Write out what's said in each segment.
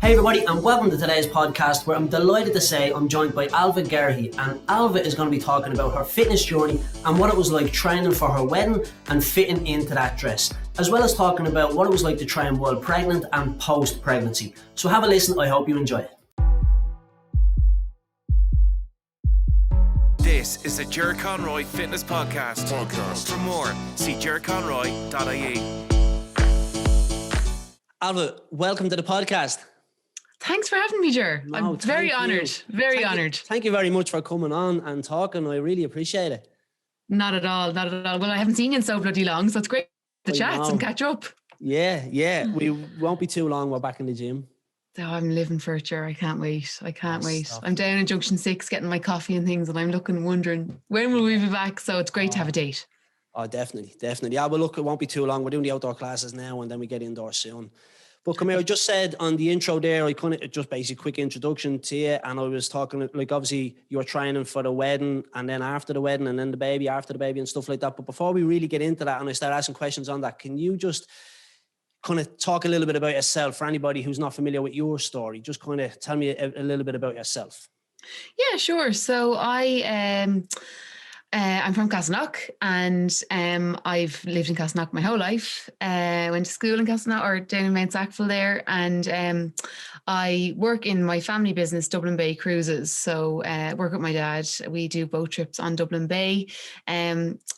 Hey everybody, and welcome to today's podcast where I'm delighted to say I'm joined by Ailbhe Garrihy, and Ailbhe is going to be talking about her fitness journey and what it was like training for her wedding and fitting into that dress, as well as talking about what it was like to train while pregnant and post-pregnancy. So have a listen, I hope you enjoy it. This is the Ger Conroy Fitness Podcast. For more, see gerconroy.ie. Ailbhe, welcome to the podcast. Thanks for having me, Ger. I'm very honoured. Thank you very much for coming on and talking. I really appreciate it. Not at all. Well, I haven't seen you in so bloody long, so it's great to chat and catch up. Yeah. We won't be too long. We're back in the gym. Oh, I'm living for it, Ger. I can't wait. I'm down in Junction 6 getting my coffee and things, and I'm wondering when will we be back? So it's great to have a date. Oh, definitely. Yeah, well, look, it won't be too long. We're doing the outdoor classes now, and then we get indoors soon. But come here, I just said on the intro there, I kind of just basically quick introduction to you. And I was talking, like, obviously you were training for the wedding and then after the wedding and then the baby, after the baby and stuff like that. But before we really get into that and I start asking questions on that, can you just kind of talk a little bit about yourself for anybody who's not familiar with your story? Just kind of tell me a little bit about yourself. Yeah, sure. So I'm from Castleknock and I've lived in Castleknock my whole life. Went to school in Castleknock or down in Mount Sackville there, and I work in my family business, Dublin Bay Cruises. So work with my dad. We do boat trips on Dublin Bay. We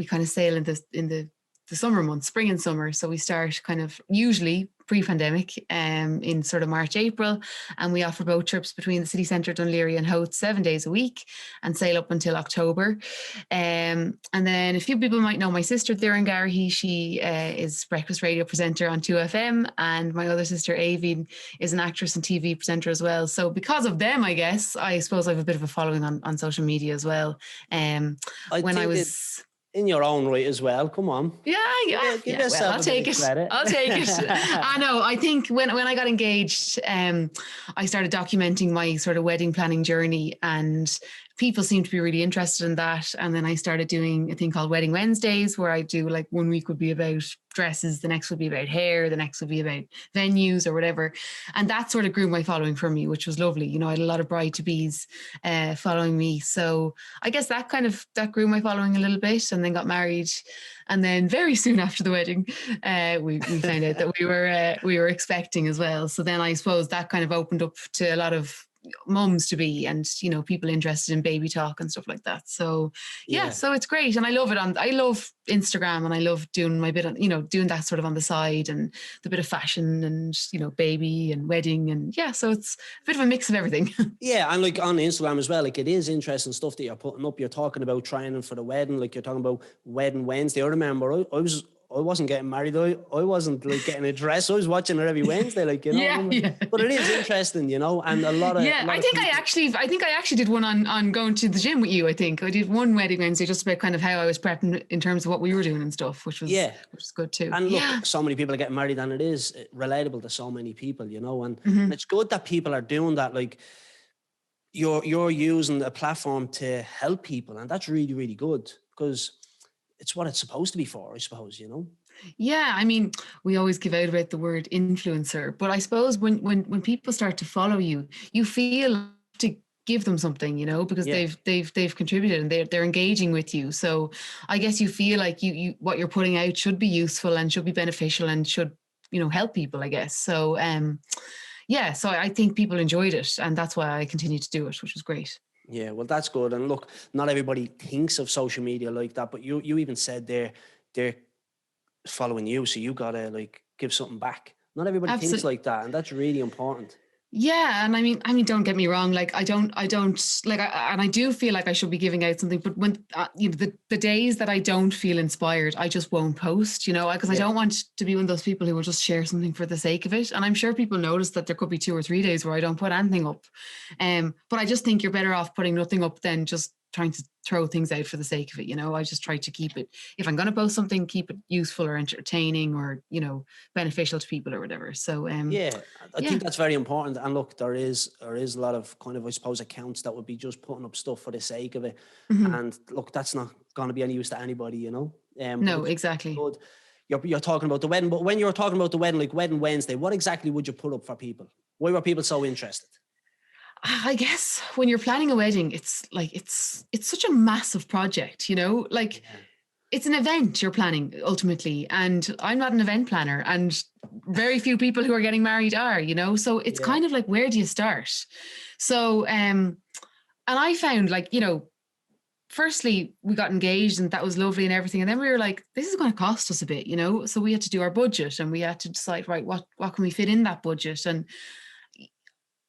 kind of sail in the summer months, spring and summer. So we start kind of usually pre-pandemic in sort of March, April, and we offer boat trips between the city centre, Dunleary and Howth 7 days a week and sail up until October. And then a few people might know my sister, Ailbhe Garrihy. She is breakfast radio presenter on 2FM, and my other sister, Ailbhe, is an actress and TV presenter as well. So because of them, I suppose I have a bit of a following on social media as well. In your own right as well. Come on. Yeah. Well, I'll take it. I know. I think when I got engaged, I started documenting my sort of wedding planning journey, and people seemed to be really interested in that. And then I started doing a thing called Wedding Wednesdays, where I do, like, 1 week would be about dresses, the next would be about hair, the next would be about venues or whatever. And that sort of grew my following for me, which was lovely. You know, I had a lot of bride-to-bes following me. So I guess that grew my following a little bit, and then got married. And then very soon after the wedding, we found out that we were expecting as well. So then I suppose that kind of opened up to a lot of mums to be, and, you know, people interested in baby talk and stuff like that. So yeah, so it's great, and I love it. I love Instagram, and I love doing my bit on, you know, doing that sort of on the side, and the bit of fashion and, you know, baby and wedding, and yeah, so it's a bit of a mix of everything. Yeah, and like on Instagram as well, like, it is interesting stuff that you're putting up. You're talking about training for the wedding, like you're talking about Wedding Wednesday. I remember I wasn't getting married. I wasn't like getting a dress. I was watching her every Wednesday, like, you know. Yeah. But it is interesting, you know, and a lot of I think I actually did one on going to the gym with you. I think I did one Wedding Wednesday just about kind of how I was prepping in terms of what we were doing and stuff, which was good too. And look, so many people are getting married, and it is relatable to so many people, you know, and it's good that people are doing that. Like, you're using a platform to help people, and that's really, really good, because it's what it's supposed to be for, I suppose, you know? Yeah, I mean, we always give out about the word influencer, but I suppose when people start to follow you, you feel to give them something, you know, because they've contributed and they're engaging with you. So I guess you feel like you what you're putting out should be useful and should be beneficial and should, you know, help people, I guess. So so I think people enjoyed it, and that's why I continue to do it, which was great. Yeah, well, that's good. And look, not everybody thinks of social media like that, but you even said they're following you, so you gotta, like, give something back. Not everybody thinks like that, and that's really important. Yeah, and I mean, don't get me wrong. Like, I don't like, and I do feel like I should be giving out something. But when you know, the days that I don't feel inspired, I just won't post. You know, because I don't want to be one of those people who will just share something for the sake of it. And I'm sure people notice that there could be 2 or 3 days where I don't put anything up. But I just think you're better off putting nothing up than just trying to throw things out for the sake of it. You know, I just try to keep it, if I'm going to post something, keep it useful or entertaining or, you know, beneficial to people or whatever. So I think that's very important. And look, there is a lot of kind of, I suppose, accounts that would be just putting up stuff for the sake of it. And look, that's not going to be any use to anybody, you know. No, exactly. Good. you're talking about the wedding, but when you're talking about the wedding, like Wedding Wednesday, what exactly would you put up for people? Why were people so interested? I guess when you're planning a wedding, it's like it's such a massive project, like it's an event you're planning ultimately. And I'm not an event planner, and very few people who are getting married are, so it's kind of like, where do you start? So, and I found, like, firstly, we got engaged and that was lovely and everything. And then we were like, this is going to cost us a bit, so we had to do our budget and we had to decide, right, what can we fit in that budget? And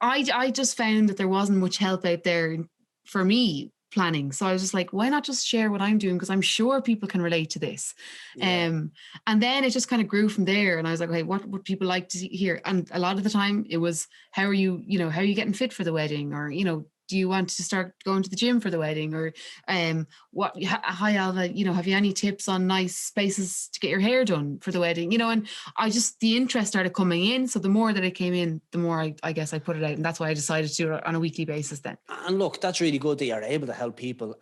I just found that there wasn't much help out there for me planning. So I was just like, why not just share what I'm doing? Because I'm sure people can relate to this. And then it just kind of grew from there. And I was like, okay, what would people like to hear? And a lot of the time it was, how are you getting fit for the wedding? Or, do you want to start going to the gym for the wedding? Or hi Ailbhe, have you any tips on nice spaces to get your hair done for the wedding? And the interest started coming in. So the more that it came in, the more I guess I put it out. And that's why I decided to do it on a weekly basis then. And look, that's really good that you're able to help people.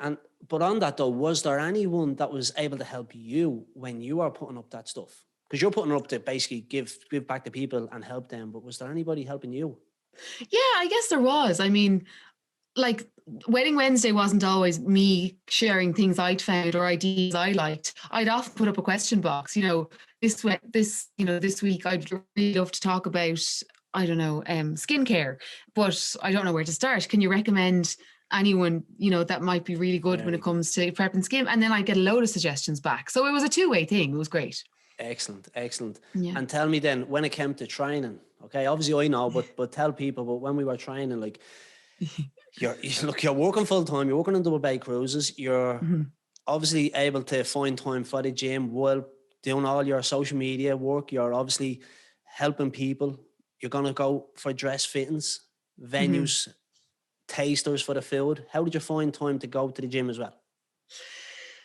But on that though, was there anyone that was able to help you when you are putting up that stuff? Because you're putting it up to basically give back to people and help them. But was there anybody helping you? Yeah, I guess there was. I mean, like, Wedding Wednesday wasn't always me sharing things I'd found or ideas I liked. I'd often put up a question box, this week I'd really love to talk about, I don't know, skincare, but I don't know where to start. Can you recommend anyone, that might be really good when it comes to prepping skin? And then I get a load of suggestions back. So it was a two-way thing. It was great. Excellent. Yeah. And tell me then, when it came to training, okay, obviously I know, but tell people, but when we were training, like, you're working full time, you're working on double bay cruises, you're obviously able to find time for the gym while doing all your social media work, you're obviously helping people, you're going to go for dress fittings, venues, tasters for the food. How did you find time to go to the gym as well?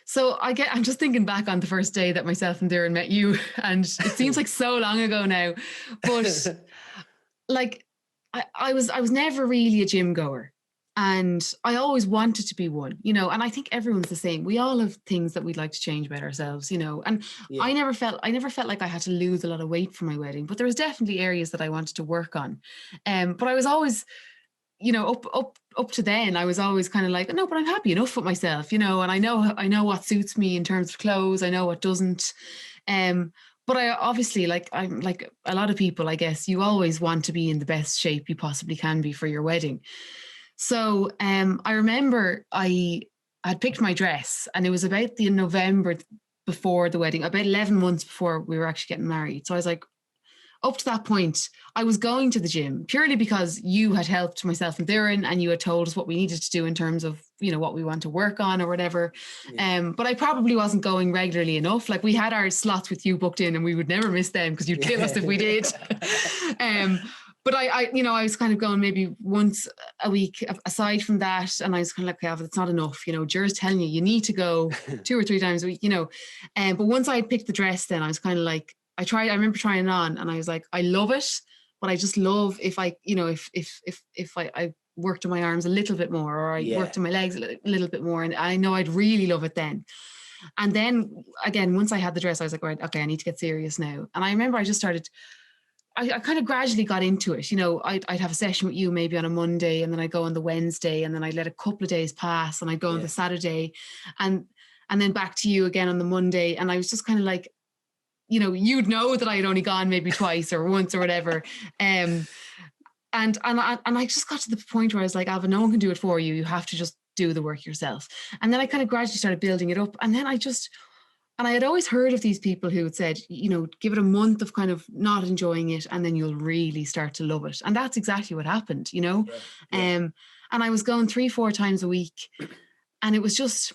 So I'm just thinking back on the first day that myself and Darren met you, and it seems like so long ago now, but like I was never really a gym goer. And I always wanted to be one, and I think everyone's the same. We all have things that we'd like to change about ourselves, and I never felt like I had to lose a lot of weight for my wedding, but there was definitely areas that I wanted to work on. But I was always, up to then, I was always kind of like, no, but I'm happy enough with myself, and I know what suits me in terms of clothes. I know what doesn't. But I obviously, I'm like a lot of people, I guess, you always want to be in the best shape you possibly can be for your wedding. So I remember I had picked my dress, and it was about the November before the wedding, about 11 months before we were actually getting married. So I was like, up to that point, I was going to the gym purely because you had helped myself and Darren, and you had told us what we needed to do in terms of, what we want to work on or whatever. But I probably wasn't going regularly enough. Like, we had our slots with you booked in and we would never miss them because you'd kill us if we did. But I was kind of going maybe once a week aside from that. And I was kind of like, okay, that's not enough. Jer's telling you need to go 2 or 3 times a week, but once I picked the dress, then I was kind of like, I remember trying it on and I was like, I love it, but I just love if I, if I worked on my arms a little bit more, or I worked on my legs a little bit more. And I know I'd really love it then. And then again, once I had the dress, I was like, right, okay, I need to get serious now. And I remember I just started, I kind of gradually got into it. I'd have a session with you maybe on a Monday, and then I'd go on the Wednesday, and then I'd let a couple of days pass, and I'd go on the Saturday, and then back to you again on the Monday. And I was just kind of like, you'd know that I had only gone maybe twice or once or whatever. And I just got to the point where I was like, Ailbhe, no one can do it for you. You have to just do the work yourself. And then I kind of gradually started building it up. And then and I had always heard of these people who had said, give it a month of kind of not enjoying it, and then you'll really start to love it. And that's exactly what happened, And I was going 3-4 times a week, and it was just,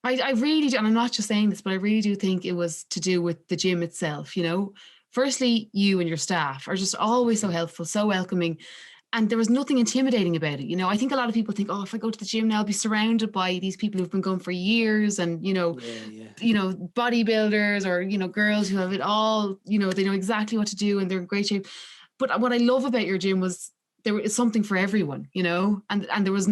I really do, and I'm not just saying this, but I really do think it was to do with the gym itself, Firstly, you and your staff are just always so helpful, so welcoming. And there was nothing intimidating about it. I think a lot of people think, oh, if I go to the gym now, I'll be surrounded by these people who've been going for years, and, bodybuilders or, girls who have it all, they know exactly what to do and they're in great shape. But what I love about your gym was there was something for everyone, and there was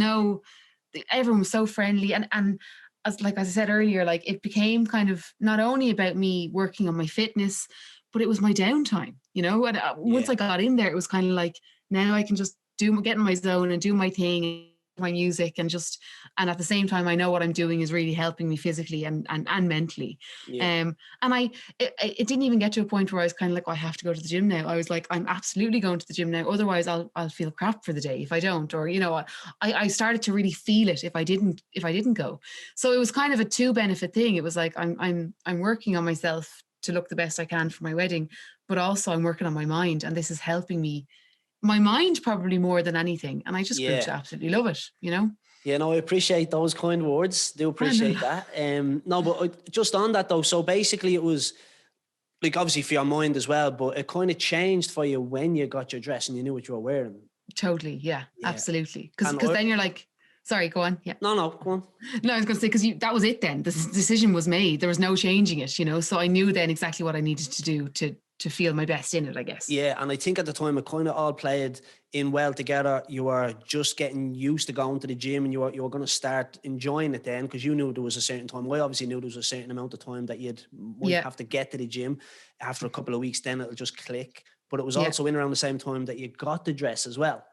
everyone was so friendly. And as I said earlier, like it became kind of not only about me working on my fitness, but it was my downtime, you know. And once I got in there, it was kind of like, now I can just get in my zone and do my thing, my music, and at the same time, I know what I'm doing is really helping me physically and mentally. Yeah. And it didn't even get to a point where I was kind of like, oh, I have to go to the gym now. I was like, I'm absolutely going to the gym now. Otherwise I'll feel crap for the day if I don't, or, you know, I started to really feel it if I didn't go. So it was kind of a two benefit thing. It was like, I'm working on myself to look the best I can for my wedding, but also I'm working on my mind, and this is helping me, my mind probably more than anything. And I just grew to absolutely love it, you know? Yeah, no, I appreciate those kind words. Do appreciate that. No, but just on that though, so basically it was like obviously for your mind as well, but it kind of changed for you when you got your dress and you knew what you were wearing. Totally, yeah. Absolutely. Because then you're like, sorry, go on. Yeah. No, go on. No, I was going to say, because that was it then. The decision was made. There was no changing it, you know? So I knew then exactly what I needed to do to feel my best in it, I guess. Yeah, and I think at the time it kind of all played in well together. You were just getting used to going to the gym, and you were going to start enjoying it then, because you knew there was a certain time. I obviously knew there was a certain amount of time that you'd have to get to the gym. After a couple of weeks, then it'll just click. But it was also in around the same time that you got the dress as well.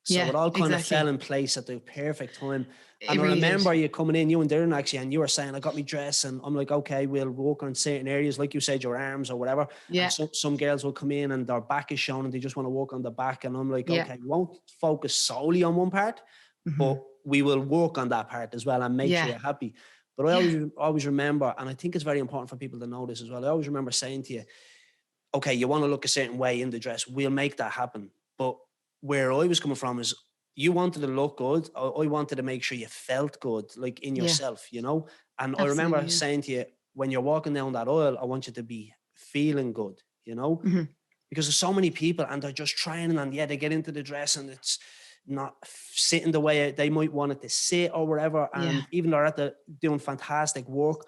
So it all kind of fell in place at the perfect time. And I remember you coming in, you and Darren actually, and you were saying, I got me dress, and I'm like, okay, we'll work on certain areas, like you said, your arms or whatever. Yeah. And some girls will come in and their back is shown and they just want to work on the back. And I'm like, okay, we won't focus solely on one part, but we will work on that part as well and make sure you're happy. But I always remember, and I think it's very important for people to know this as well, I always remember saying to you, okay, you want to look a certain way in the dress, we'll make that happen. But where I was coming from is, you wanted to look good. I wanted to make sure you felt good, like in yourself, you know? And I remember saying to you, when you're walking down that aisle, I want you to be feeling good, you know? Because there's so many people and they're just training, and they get into the dress and it's not sitting the way they might want it to sit or whatever. And even they're doing fantastic work,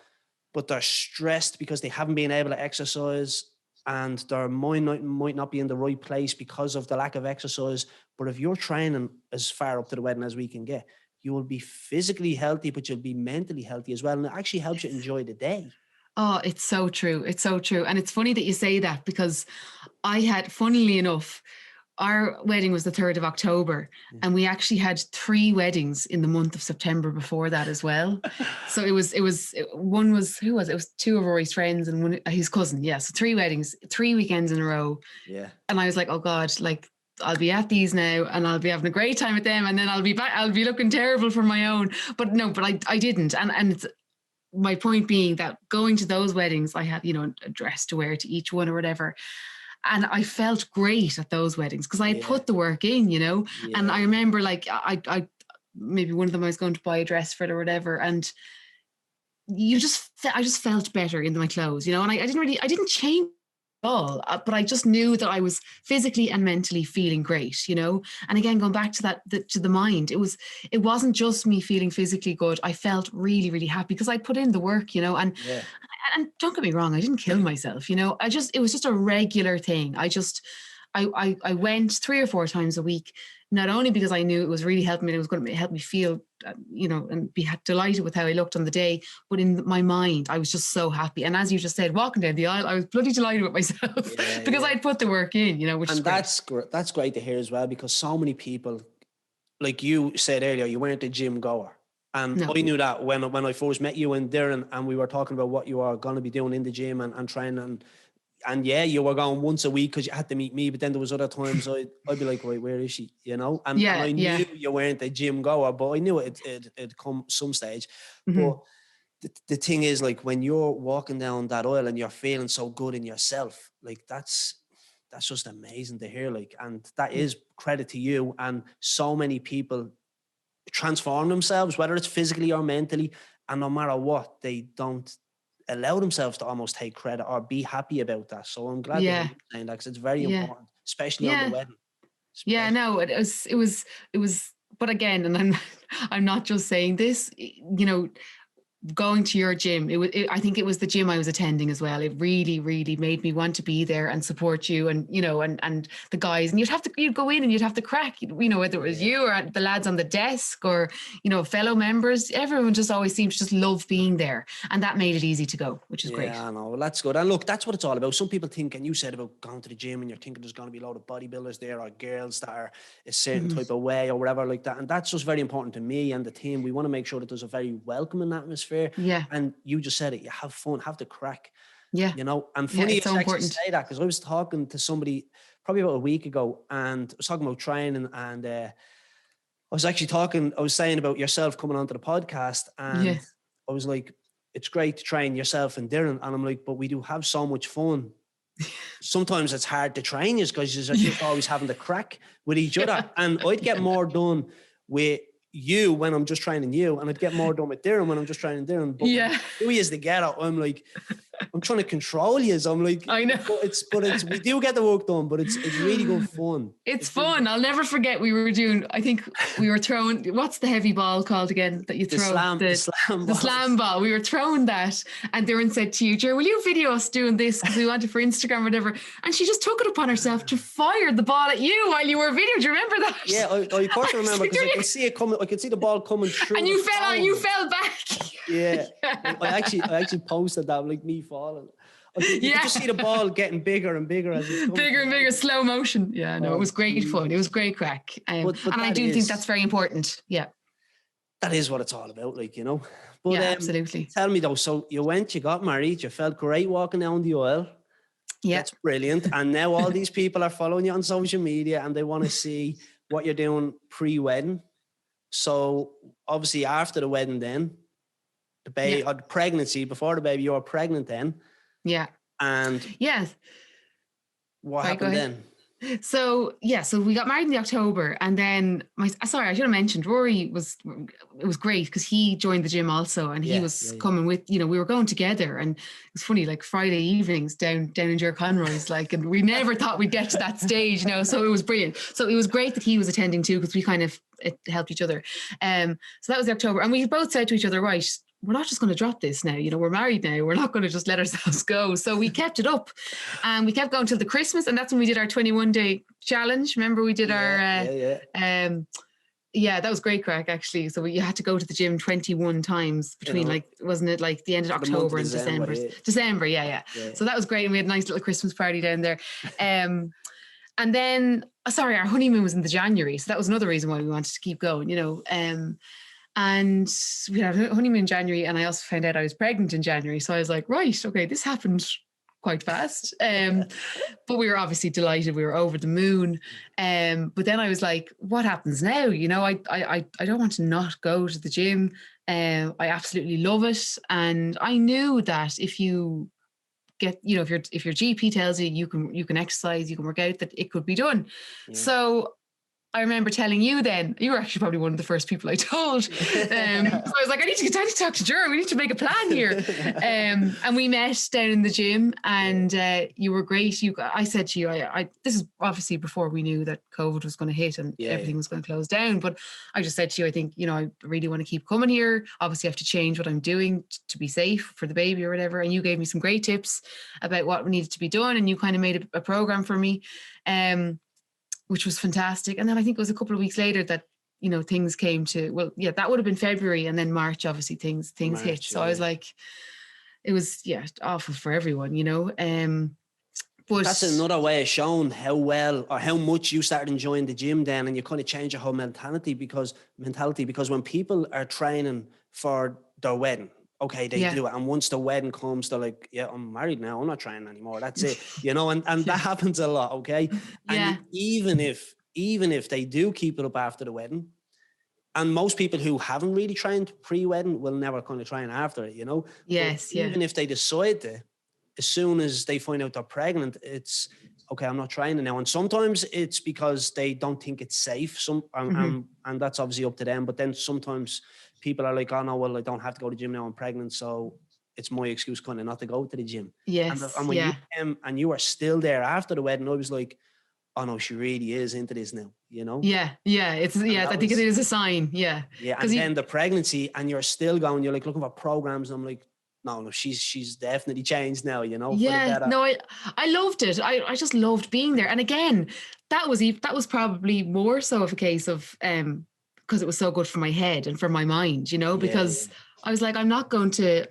but they're stressed because they haven't been able to exercise, and their mind might not be in the right place because of the lack of exercise. But if you're training as far up to the wedding as we can get, you will be physically healthy, but you'll be mentally healthy as well. And it actually helps you enjoy the day. Oh, it's so true. It's so true. And it's funny that you say that, because funnily enough, our wedding was the 3rd of October, and we actually had 3 weddings in the month of September before that as well. So it was 2 of Rory's friends and one his cousin. Yeah. So 3 weddings, 3 weekends in a row. Yeah. And I was like, oh God, like I'll be at these now and I'll be having a great time with them, and then I'll be looking terrible for my own. But no, I didn't. And it's, my point being that going to those weddings, I had, you know, a dress to wear to each one or whatever. And I felt great at those weddings because I had put the work in, you know. Yeah. And I remember, like, I maybe one of them I was going to buy a dress for it or whatever, and I just felt better in my clothes, you know. And I didn't change at all, but I just knew that I was physically and mentally feeling great, you know. And again, going back to to the mind, it wasn't just me feeling physically good. I felt really, really happy because I put in the work, you know. And don't get me wrong, I didn't kill myself, you know. It was just a regular thing. I went 3 or 4 times a week, not only because I knew it was really helping me, it was going to help me feel, you know, and be delighted with how I looked on the day, but in my mind, I was just so happy. And as you just said, walking down the aisle, I was bloody delighted with myself because I'd put the work in, you know, which is great. That's great to hear as well, because so many people, like you said earlier, you weren't a gym goer. And I knew that when I first met you and Darren, and we were talking about what you are going to be doing in the gym and training. And you were going once a week because you had to meet me. But then there was other times I'd be like, wait, where is she? You know? And I knew you weren't a gym goer, but I knew it'd come some stage. But the thing is, like, when you're walking down that aisle and you're feeling so good in yourself, like that's just amazing to hear. Like, and that is credit to you. And so many people transform themselves, whether it's physically or mentally, and no matter what, they don't allow themselves to almost take credit or be happy about that. So I'm glad that you're saying that, because it's very important, especially on the wedding. Yeah, no, it was, but again, and I'm not just saying this, you know, going to your gym, I think it was the gym I was attending as well. It really, really made me want to be there and support you, and and the guys. And you'd go in and you'd have to crack, whether it was you or the lads on the desk or fellow members. Everyone just always seemed to just love being there, and that made it easy to go, which is great. Yeah, I know. Well, that's good. And look, that's what it's all about. Some people think, and you said about going to the gym, and you're thinking there's going to be a lot of bodybuilders there or girls that are a certain type of way or whatever like that. And that's just very important to me and the team. We want to make sure that there's a very welcoming atmosphere. Yeah. And you just said it, you have fun, have the crack. Yeah. And funny it's so important to say that, because I was talking to somebody probably about a week ago, and I was talking about training, and I was saying about yourself coming onto the podcast, and I was like, it's great to train yourself and Darren. And I'm like, but we do have so much fun. Sometimes it's hard to train you because you're just always having the crack with each other. And I'd get more done with you when I'm just training you, and I'd get more done with Darren when I'm just training Darren. But who he is together, I'm like, I'm trying to control you. So I'm like, I know. But it's we do get the work done, but it's really good fun. It's fun. I'll never forget. We were throwing, what's the heavy ball called again that you throw? The slam ball. We were throwing that, and Darren said to you, Jer, will you video us doing this because we want it for Instagram or whatever? And she just took it upon herself to fire the ball at you while you were videoing. Do you remember that? Yeah, I of course I remember, because I could see it coming. I could see the ball coming through. And you fell back. Yeah. I actually posted that, like me falling. You could just see the ball getting bigger and bigger as it comes. Bigger and bigger, slow motion. Yeah, no, it was great fun. It was great crack. But and I do think that's very important. Yeah. That is what it's all about, like, But, yeah, absolutely. Tell me though, so you got married, you felt great walking down the aisle. Yeah. That's brilliant. And now all these people are following you on social media and they want to see what you're doing pre-wedding. So obviously after the wedding then, the baby or the pregnancy, before the baby, you were pregnant then. Yeah. And what happened then? So we got married in October, and then I should have mentioned Rory it was great because he joined the gym also, and he was coming with, we were going together, and it was funny, like Friday evenings down in Jer Conroy's, like, and we never thought we'd get to that stage, so it was brilliant. So it was great that he was attending too, because we kind of helped each other. So that was October, and we both said to each other, right, we're not just going to drop this now. We're married now. We're not going to just let ourselves go. So we kept it up, and we kept going till the Christmas. And that's when we did our 21-day challenge. Remember, we did that was great crack, actually. So you had to go to the gym 21 times between wasn't it like the end of October and December? December, yeah. So that was great. And we had a nice little Christmas party down there. And then, our honeymoon was in the January. So that was another reason why we wanted to keep going, And we had a honeymoon in January, and I also found out I was pregnant in January. So I was like, right, okay, this happened quite fast. But we were obviously delighted. We were over the moon. But then I was like, what happens now? I don't want to not go to the gym. I absolutely love it. And I knew that if you get, if your GP tells you you can exercise, you can work out, that it could be done. Yeah. So I remember telling you then, you were actually probably one of the first people I told. So I was like, I need to talk to Jer. We need to make a plan here. And we met down in the gym, and you were great. I said to you, this is obviously before we knew that COVID was going to hit and everything was going to close down. But I just said to you, I think, I really want to keep coming here. Obviously, I have to change what I'm doing to be safe for the baby or whatever. And you gave me some great tips about what needed to be done. And you kind of made a program for me. Which was fantastic. And then I think it was a couple of weeks later that, things came to, that would have been February, and then March, obviously things hit. So I was like, it was, awful for everyone, but that's another way of showing how well or how much you started enjoying the gym then, and you kind of change your whole mentality because when people are training for their wedding, okay, they do it. And once the wedding comes, they're like, I'm married now. I'm not training anymore. That's it. And that happens a lot, okay? And even if they do keep it up after the wedding, and most people who haven't really trained pre-wedding will never kind of train after it, Yes, but even if they decide to, as soon as they find out they're pregnant, it's, okay, I'm not training now. And sometimes it's because they don't think it's safe. And that's obviously up to them. But then sometimes people are like, oh no, well, I don't have to go to the gym now, I'm pregnant, so it's my excuse kind of not to go to the gym. Yes. And when you came and you were still there after the wedding, I was like, oh no, she really is into this now, you know? Yeah. I think it is a sign. Yeah. Yeah. And then the pregnancy, and you're still going, you're like looking for programs. And I'm like, no, she's definitely changed now, you know, for the Yeah, better. no, I loved it. I just loved being there. And again, that was probably more so of a case of because it was so good for my head and for my mind, you know, because I was like, I'm not going to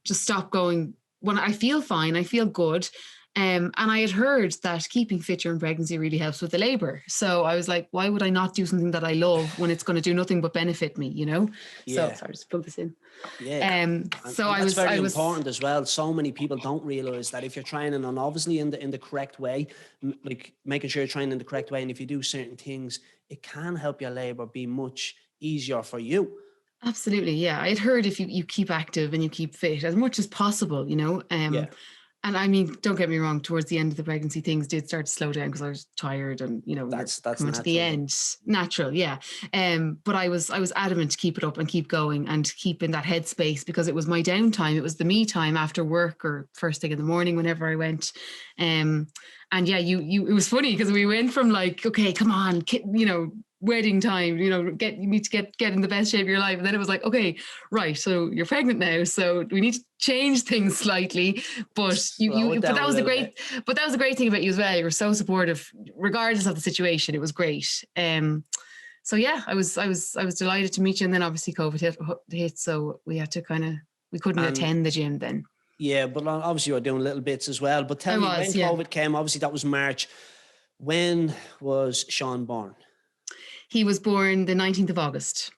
just stop going when I feel fine, I feel good. And I had heard that keeping fit during pregnancy really helps with the labor. So I was like, why would I not do something that I love when it's going to do nothing but benefit me, you know? Yeah. So sorry, just plug this in. Yeah. So and I was very important as well. So many people don't realize that if you're training, and obviously in the correct way, like making sure you're training in the correct way, and if you do certain things, it can help your labor be much easier for you. Absolutely. Yeah. I'd heard if you keep active and you keep fit as much as possible, you know, and I mean, don't get me wrong, towards the end of the pregnancy, things did start to slow down because I was tired and, you know, that's coming to the end. Natural. Yeah. But I was adamant to keep it up and keep going and keep in that headspace because it was my downtime. It was the me time after work or first thing in the morning, whenever I went. And yeah, it was funny because we went from like, okay, come on, you know, wedding time, you know, you need to get in the best shape of your life. And then it was like, okay, right. So you're pregnant now. So we need to change things slightly, but that was the great thing about you as well. You were so supportive, regardless of the situation. It was great. So yeah, I was delighted to meet you. And then obviously COVID hit. So we had to we couldn't attend the gym then. Yeah. But obviously you were doing little bits as well, but tell me when COVID came, obviously that was March. When was Sean born? He was born the 19th of August.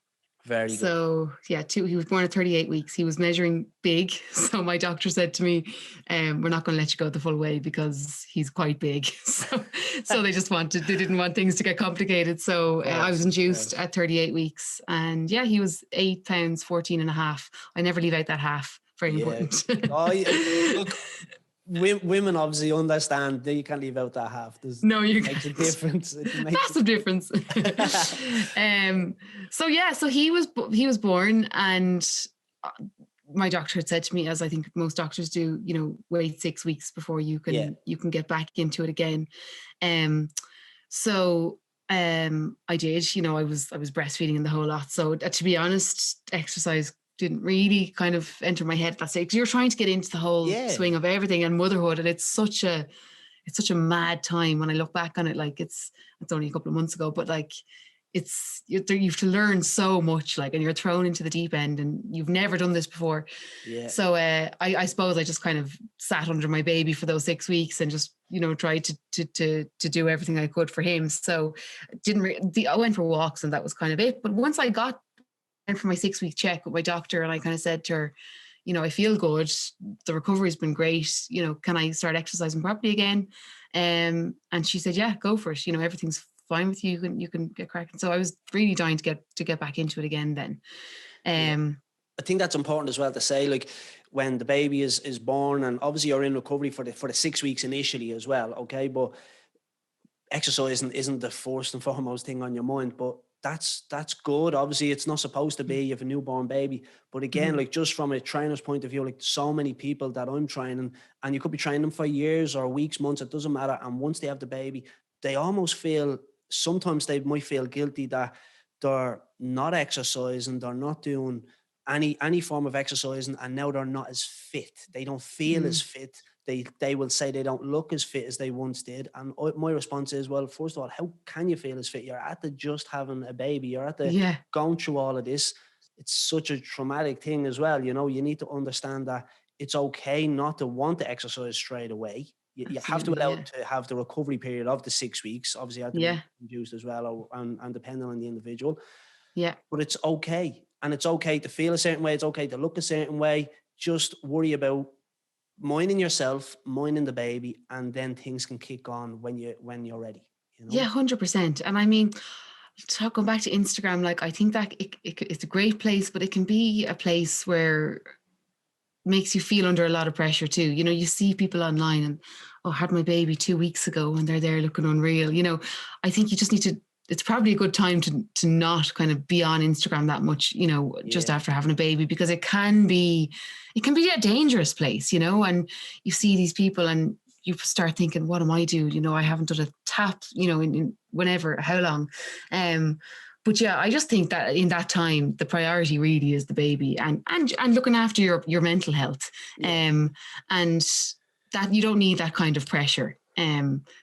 Very good. So yeah, he was born at 38 weeks. He was measuring big. So my doctor said to me, we're not going to let you go the full way because he's quite big. So they didn't want things to get complicated. So I was induced at 38 weeks and yeah, he was 8 pounds, 14 and a half. I never leave out that half. Very important. Look, women obviously understand that you can't leave out that half. It makes a difference. Massive difference. So he was born, and my doctor had said to me, as I think most doctors do, you know, wait 6 weeks before you can get back into it again. I did. You know, I was breastfeeding and the whole lot. So to be honest, exercise didn't really kind of enter my head at that stage. You're trying to get into the whole swing of everything and motherhood, and it's such a mad time when I look back on it. Like it's only a couple of months ago, but like you have to learn so much, like, and you're thrown into the deep end and you've never done this before. Yeah. So I suppose I just kind of sat under my baby for those 6 weeks and just, you know, tried to do everything I could for him. So I went for walks and that was kind of it. But once I got in for my 6-week check with my doctor, and I kind of said to her, you know, I feel good. The recovery's been great. You know, can I start exercising properly again? And she said, yeah, go for it. You know, everything's fine with you. You can get cracking. So I was really dying to get back into it again then. I think that's important as well to say, like when the baby is born, and obviously you're in recovery for the 6 weeks initially as well. Okay. But exercise isn't the first and foremost thing on your mind, but that's good. Obviously it's not supposed to be, you have a newborn baby, but again, like just from a trainer's point of view, like so many people that I'm training, and you could be training them for years or weeks, months, it doesn't matter. And once they have the baby, they almost sometimes they might feel guilty that they're not exercising, they're not doing any form of exercising, and now they're not as fit. They don't feel as fit. They will say they don't look as fit as they once did. And my response is, well, first of all, how can you feel as fit? You're at the just having a baby. You're at the going through all of this. It's such a traumatic thing as well. You know, you need to understand that it's okay not to want to exercise straight away. You have to allow to have the recovery period of the 6 weeks. Obviously, I have to be induced as well, and depending on the individual. Yeah. But it's okay. And it's okay to feel a certain way. It's okay to look a certain way. Just worry about minding yourself, minding the baby, and then things can kick on when you're ready. You know? Yeah, 100%. And I mean, going back to Instagram, like I think that it's a great place, but it can be a place where makes you feel under a lot of pressure too. You know, you see people online and, I had my baby 2 weeks ago and they're there looking unreal. You know, I think you just need to, it's probably a good time to not kind of be on Instagram that much, you know, just after having a baby, because it can be a dangerous place, you know, and you see these people and you start thinking, what am I doing? You know, I haven't done a tap, you know, in whenever, how long. But yeah, I just think that in that time, the priority really is the baby and looking after your mental health. And that you don't need that kind of pressure.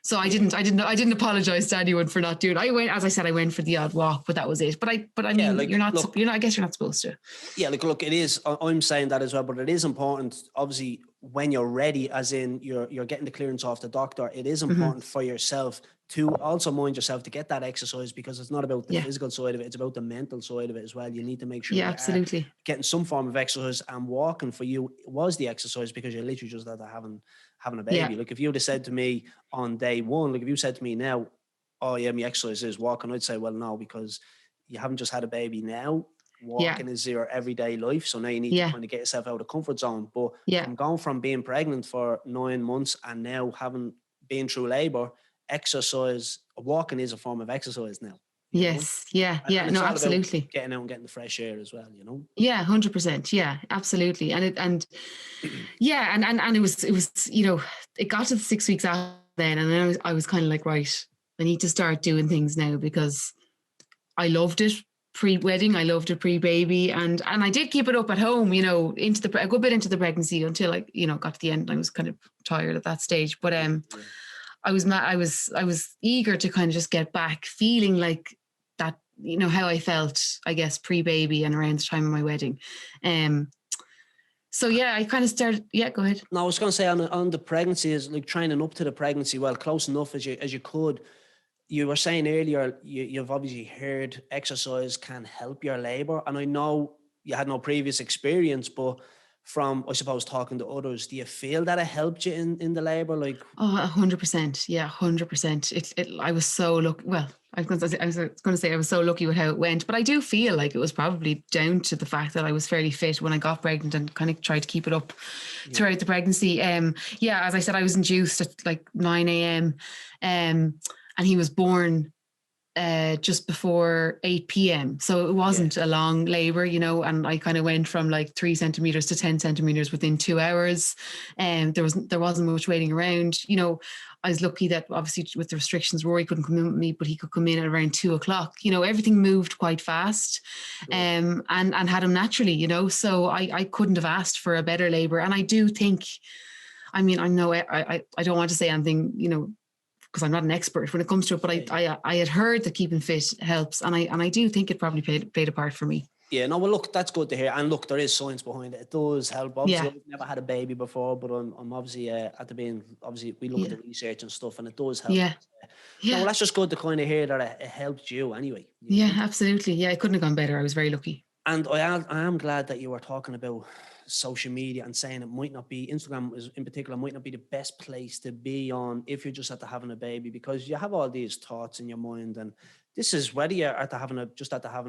So I didn't apologize to anyone for not doing it. I went, as I said, I went for the odd walk, but that was it. But I mean, like, you're not, I guess you're not supposed to. Yeah, look, it is, I'm saying that as well, but it is important, obviously, when you're ready, as in you're getting the clearance off the doctor, it is important for yourself to also mind yourself to get that exercise, because it's not about the physical side of it, it's about the mental side of it as well. You need to make sure absolutely. are getting some form of exercise, and walking for you was the exercise, because you're literally just after having a baby. Like if you would have said to me on day one, like if you said to me now, oh yeah, my exercise is walking, I'd say, well, no, because you haven't just had a baby now. Walking is your everyday life, so now you need to kind of get yourself out of the comfort zone. But from going from being pregnant for 9 months and now having been through labor, exercise, walking is a form of exercise now. Yes, know? And no, absolutely. Getting out and getting the fresh air as well, you know. Yeah, 100%. Yeah, absolutely. And it was, you know, it got to the 6 weeks after then, and then I was kind of like, right, I need to start doing things now, because I loved it pre-wedding, I loved it pre-baby, and I did keep it up at home, you know, a good bit into the pregnancy, until I, you know, got to the end. I was kind of tired at that stage, but I was eager to kind of just get back feeling like that, you know, how I felt, I guess, pre-baby and around the time of my wedding. So yeah, I kind of started. Yeah, go ahead. No, I was going to say on the pregnancy, is like training up to the pregnancy, well, close enough as you could. You were saying earlier, you've obviously heard exercise can help your labor. And I know you had no previous experience, but from, I suppose, talking to others, do you feel that it helped you in the labor? Like, 100%. Yeah, 100%. I was so lucky. Well, I was going to say I was so lucky with how it went, but I do feel like it was probably down to the fact that I was fairly fit when I got pregnant, and kind of tried to keep it up throughout the pregnancy. As I said, I was induced at like 9 a.m. And he was born just before 8 p.m. So it wasn't a long labor, you know, and I kind of went from like 3 centimeters to 10 centimeters within 2 hours. And there wasn't much waiting around. You know, I was lucky that obviously with the restrictions, Rory couldn't come in with me, but he could come in at around 2 o'clock. You know, everything moved quite fast, and had him naturally, you know, so I couldn't have asked for a better labor. And I do think, I mean, I know I don't want to say anything, you know, because I'm not an expert when it comes to it, but I had heard that keeping fit helps, and I do think it probably played a part for me. Yeah, no, well, look, that's good to hear. And look, there is science behind it. It does help. Obviously, I've never had a baby before, but I'm obviously obviously we look at the research and stuff, and it does help. Yeah. No, well, that's just good to kind of hear that it helped you anyway. Yeah, absolutely. Yeah, it couldn't have gone better. I was very lucky. And I am glad that you were talking about social media and saying it might not be, Instagram in particular, might not be the best place to be on if you're just after having a baby, because you have all these thoughts in your mind, and this is whether you're after having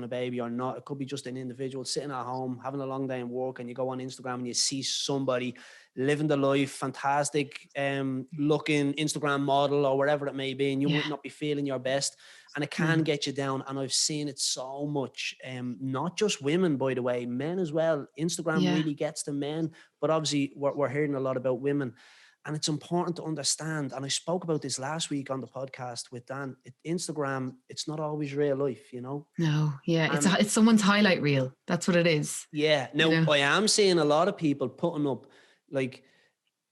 a baby or not. It could be just an individual sitting at home having a long day in work, and you go on Instagram and you see somebody living the life, fantastic looking Instagram model or whatever it may be, and you might not be feeling your best, and it can get you down. And I've seen it so much, not just women, by the way, men as well. Instagram really gets the men, but obviously we're hearing a lot about women. And it's important to understand, and I spoke about this last week on the podcast with Dan, Instagram, it's not always real life, you know? No, it's someone's highlight reel. That's what it is. Yeah. Now, you know? I am seeing a lot of people putting up like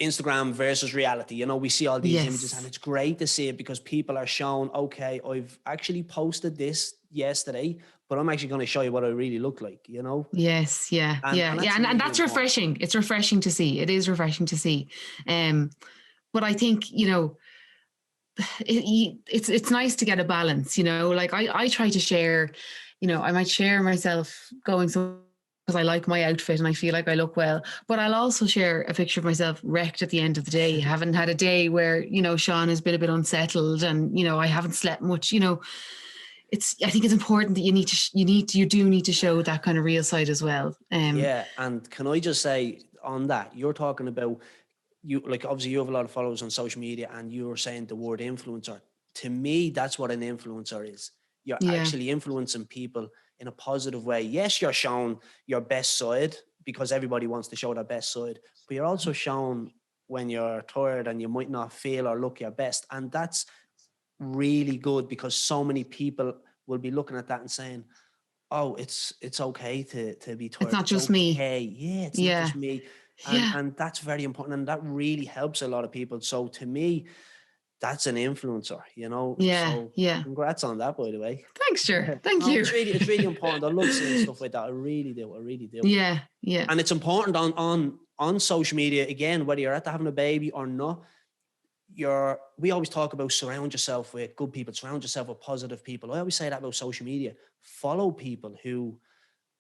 Instagram versus reality. You know, we see all these images, and it's great to see it, because people are showing, okay, I've actually posted this yesterday, but I'm actually going to show you what I really look like, you know? Yes. And that's refreshing. It's refreshing to see. It is refreshing to see. But I think, you know, it's nice to get a balance, you know, like I try to share, you know, I might share myself going so, because I like my outfit and I feel like I look well, but I'll also share a picture of myself wrecked at the end of the day, having had a day where, you know, Sean has been a bit unsettled and, you know, I haven't slept much, you know. I think it's important that you do need to show that kind of real side as well. And can I just say on that, you're talking about, you like, obviously you have a lot of followers on social media, and you were saying the word influencer. To me, that's what an influencer is. You're actually influencing people in a positive way. Yes, you're showing your best side, because everybody wants to show their best side, but you're also showing when you're tired and you might not feel or look your best. And that's really good, because so many people will be looking at that and saying, oh, it's okay to be tired. It's not just me. Yeah, it's not just me. And that's very important. And that really helps a lot of people. So to me, that's an influencer, you know? So congrats on that, by the way. Thanks, sure. Thank you. It's really important. I love seeing stuff like that. I really do. Yeah. And it's important on social media, again, whether you're having a baby or not, we always talk about surround yourself with good people, surround yourself with positive people. I always say that about social media. Follow people who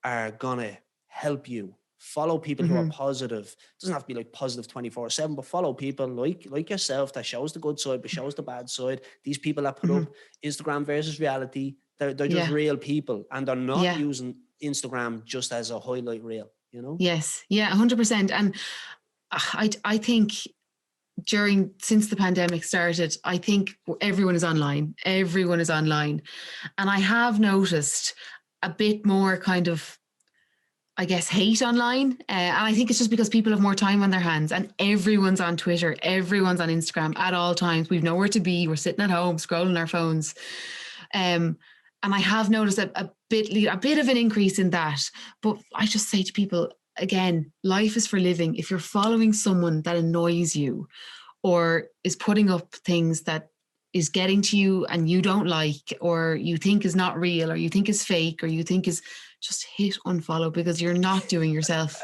are gonna help you. Follow people who are positive. It doesn't have to be like positive 24/7, but follow people like yourself that shows the good side, but shows the bad side. These people that put up Instagram versus reality, they're just real people, and they're not using Instagram just as a highlight reel, you know? Yes. Yeah, 100%. And I think since the pandemic started, I think everyone is online. And I have noticed a bit more kind of, I guess, hate online. And I think it's just because people have more time on their hands, and everyone's on Twitter, everyone's on Instagram at all times. We've nowhere to be. We're sitting at home, scrolling our phones. And I have noticed a bit of an increase in that. But I just say to people, again, life is for living. If you're following someone that annoys you or is putting up things that is getting to you and you don't like, or you think is not real, or you think is fake, or you think is, just hit unfollow, because you're not doing yourself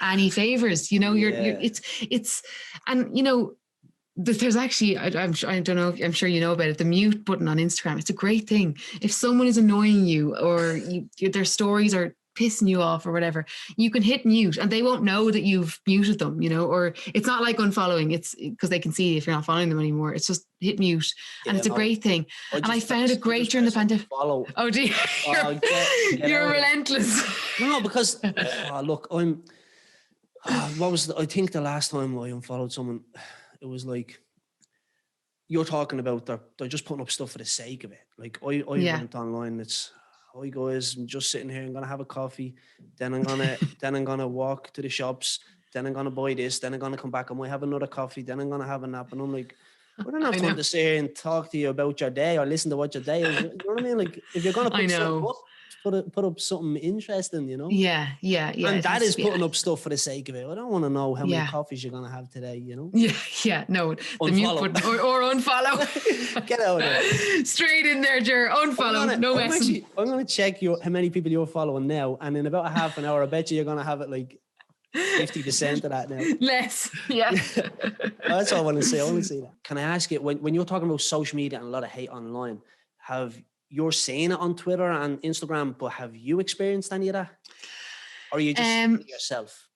any favors. You know, it's, and you know, there's actually, I don't know, I'm sure you know about it, the mute button on Instagram. It's a great thing. If someone is annoying you, or their stories are pissing you off or whatever, you can hit mute and they won't know that you've muted them, you know, or it's not like unfollowing, it's because they can see if you're not following them anymore. It's just hit mute, and it's a great thing. And I found it great during the pandemic. Follow. Oh dear, you're relentless. No, because look, I think the last time I unfollowed someone, it was like, you're talking about they're just putting up stuff for the sake of it. Like I went online, it's, hi guys, I'm just sitting here, I'm gonna have a coffee, then I'm gonna walk to the shops, then I'm gonna buy this, then I'm gonna come back, I might have another coffee, then I'm gonna have a nap. And I'm like, I don't have time to sit here and talk to you about your day or listen to what your day is. You know what I mean? Like, if you're gonna put something up, put up something interesting, you know? Yeah. And that is putting up stuff for the sake of it. I don't want to know how many coffees you're gonna have today, you know? Yeah, no. The mute button or unfollow. Get out of there. Straight in there, Ger. Unfollow. No messing. I'm gonna check how many people you're following now, and in about a half an hour, I bet you're gonna have it like 50% of that now. Less, yeah. That's all I want to say. I want to say that. Can I ask you, when you're talking about social media and a lot of hate online, you're seeing it on Twitter and Instagram, but have you experienced any of that? Or are you just yourself?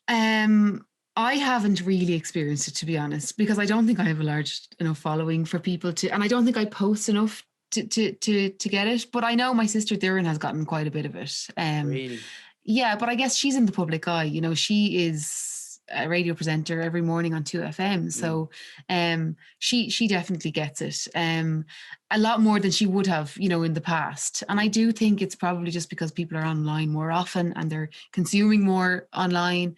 I haven't really experienced it, to be honest, because I don't think I have a large enough following for people to, and I don't think I post enough to get it. But I know my sister Darren has gotten quite a bit of it. Really? Yeah, but I guess she's in the public eye. You know, she is a radio presenter every morning on 2FM. So she definitely gets it. A lot more than she would have, you know, in the past. And I do think it's probably just because people are online more often and they're consuming more online.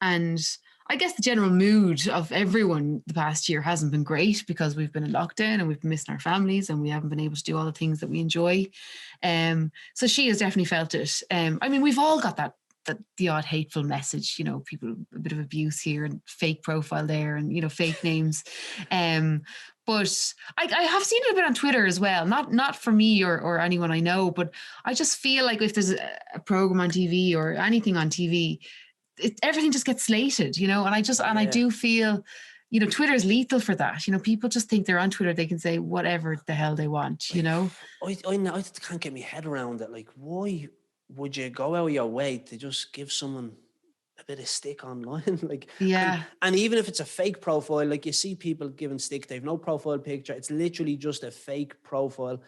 And I guess the general mood of everyone the past year hasn't been great, because we've been in lockdown and we've been missing our families and we haven't been able to do all the things that we enjoy. So she has definitely felt it. I mean, we've all got the odd hateful message, you know, people, a bit of abuse here and fake profile there and, you know, fake names. But I have seen it a bit on Twitter as well, not for me or anyone I know, but I just feel like if there's a program on TV or anything on TV, everything just gets slated, you know, and I do feel, you know, Twitter is lethal for that. You know, people just think they're on Twitter, they can say whatever the hell they want, you know. I can't get my head around it. Like, why would you go out of your way to just give someone a bit of stick online? Like, and even if it's a fake profile, like you see people giving stick, they've no profile picture, it's literally just a fake profile,